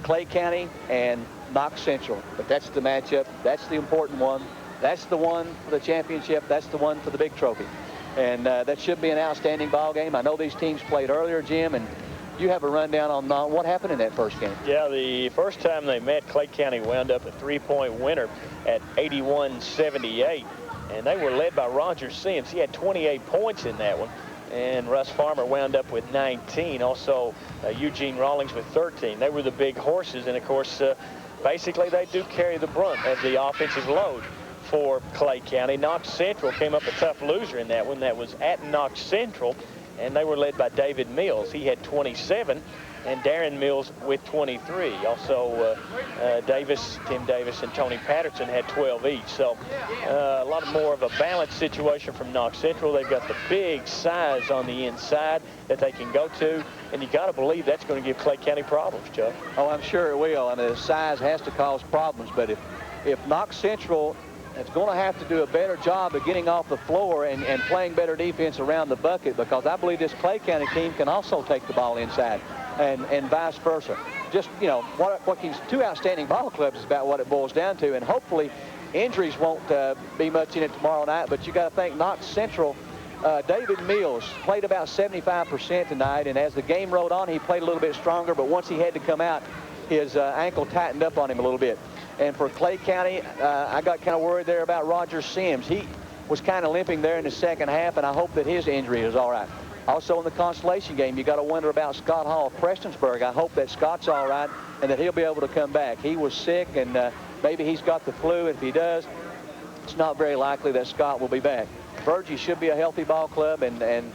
Clay County and Knox Central, but that's the matchup. That's the important one. That's the one for the championship. That's the one for the big trophy. And that should be an outstanding ball game. I know these teams played earlier, Jim, and you have a rundown on what happened in that first game. Yeah, the first time they met, Clay County wound up a 3-point winner at 81-78. And they were led by Roger Sims. He had 28 points in that one. And Russ Farmer wound up with 19. Also, Eugene Rawlings with 13. They were the big horses. And, of course, basically they do carry the brunt of the offensive load for Clay County. Knox Central came up a tough loser in that one. That was at Knox Central, and they were led by David Mills. He had 27, and Darren Mills with 23. Also, Tim Davis, and Tony Patterson had 12 each. So a lot more of a balanced situation from Knox Central. They've got the big size on the inside that they can go to, and you got to believe that's going to give Clay County problems, Chuck. Oh, I'm sure it will. I mean, the size has to cause problems, but if Knox Central is going to have to do a better job of getting off the floor and playing better defense around the bucket, because I believe this Clay County team can also take the ball inside and vice versa. Just, you know, what these two outstanding ball clubs is about what it boils down to, and hopefully injuries won't be much in it tomorrow night, but you got to think Knox Central, David Mills played about 75% tonight, and as the game rolled on, he played a little bit stronger, but once he had to come out, his ankle tightened up on him a little bit. And for Clay County, I got kind of worried there about Roger Sims. He was kind of limping there in the second half, and I hope that his injury is all right. Also in the consolation game, you got to wonder about Scott Hall of Prestonsburg. I hope that Scott's all right and that he'll be able to come back. He was sick, and maybe he's got the flu. If he does, it's not very likely that Scott will be back. Virgie should be a healthy ball club, and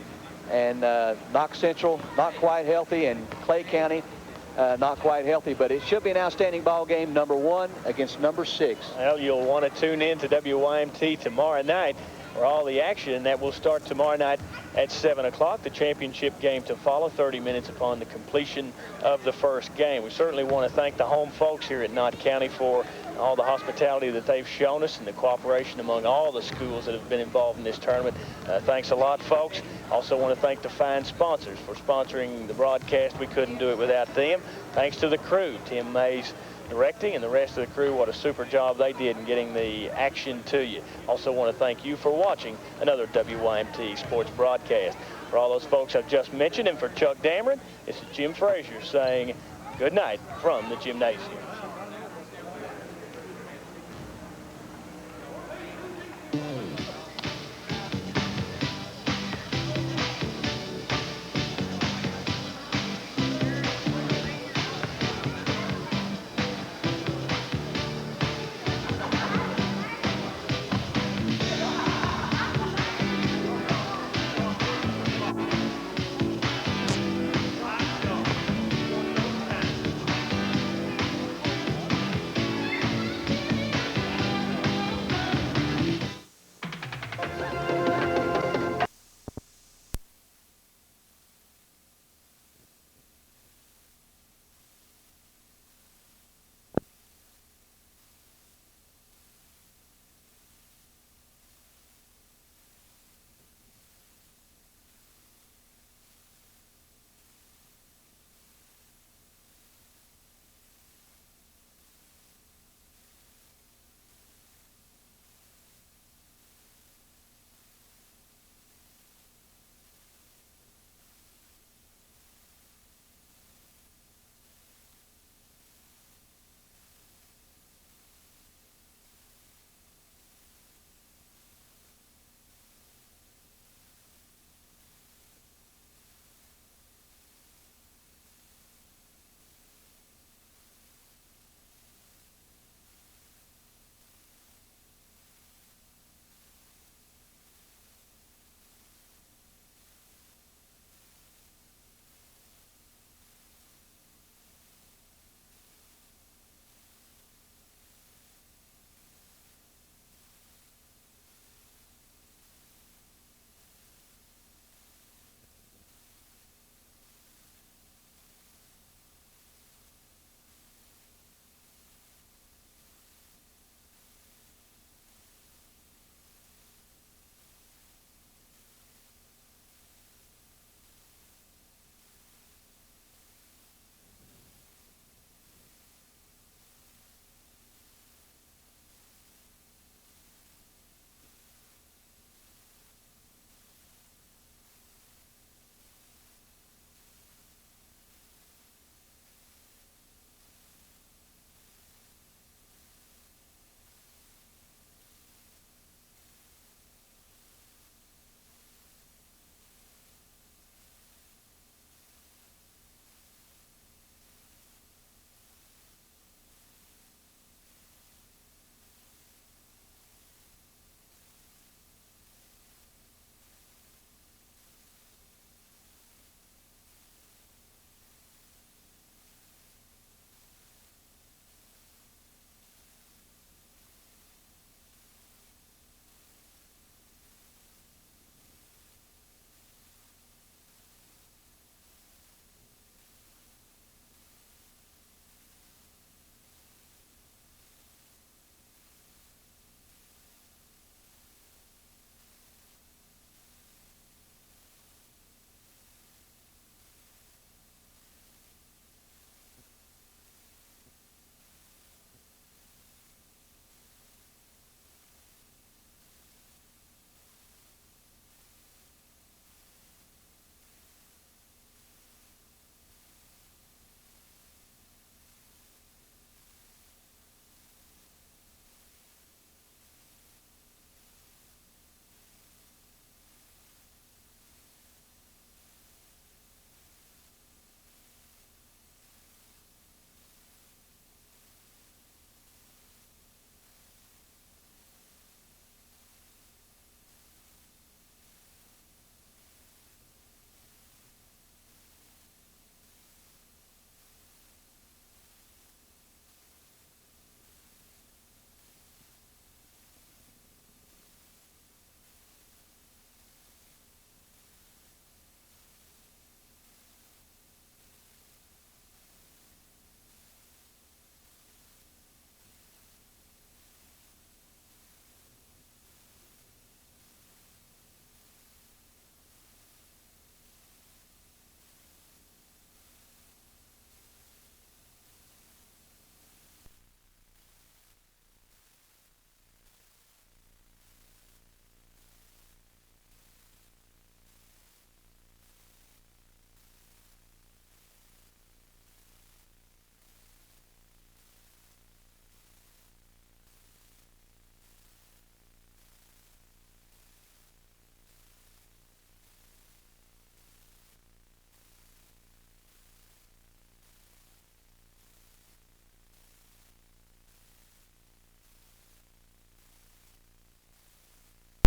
Knox Central not quite healthy, and Clay County not quite healthy, but it should be an outstanding ball game, number 1 against number 6. Well, you'll want to tune in to WYMT tomorrow night for all the action, and that will start tomorrow night at 7 o'clock. The championship game to follow 30 minutes upon the completion of the first game. We certainly want to thank the home folks here at Knott County for all the hospitality that they've shown us and the cooperation among all the schools that have been involved in this tournament. Thanks a lot, folks. Also want to thank the fine sponsors for sponsoring the broadcast. We couldn't do it without them. Thanks to the crew, Tim Mays directing, and the rest of the crew. What a super job they did in getting the action to you. Also want to thank you for watching another WYMT sports broadcast. For all those folks I've just mentioned, and for Chuck Dameron, this is Jim Frazier saying good night from the gymnasium.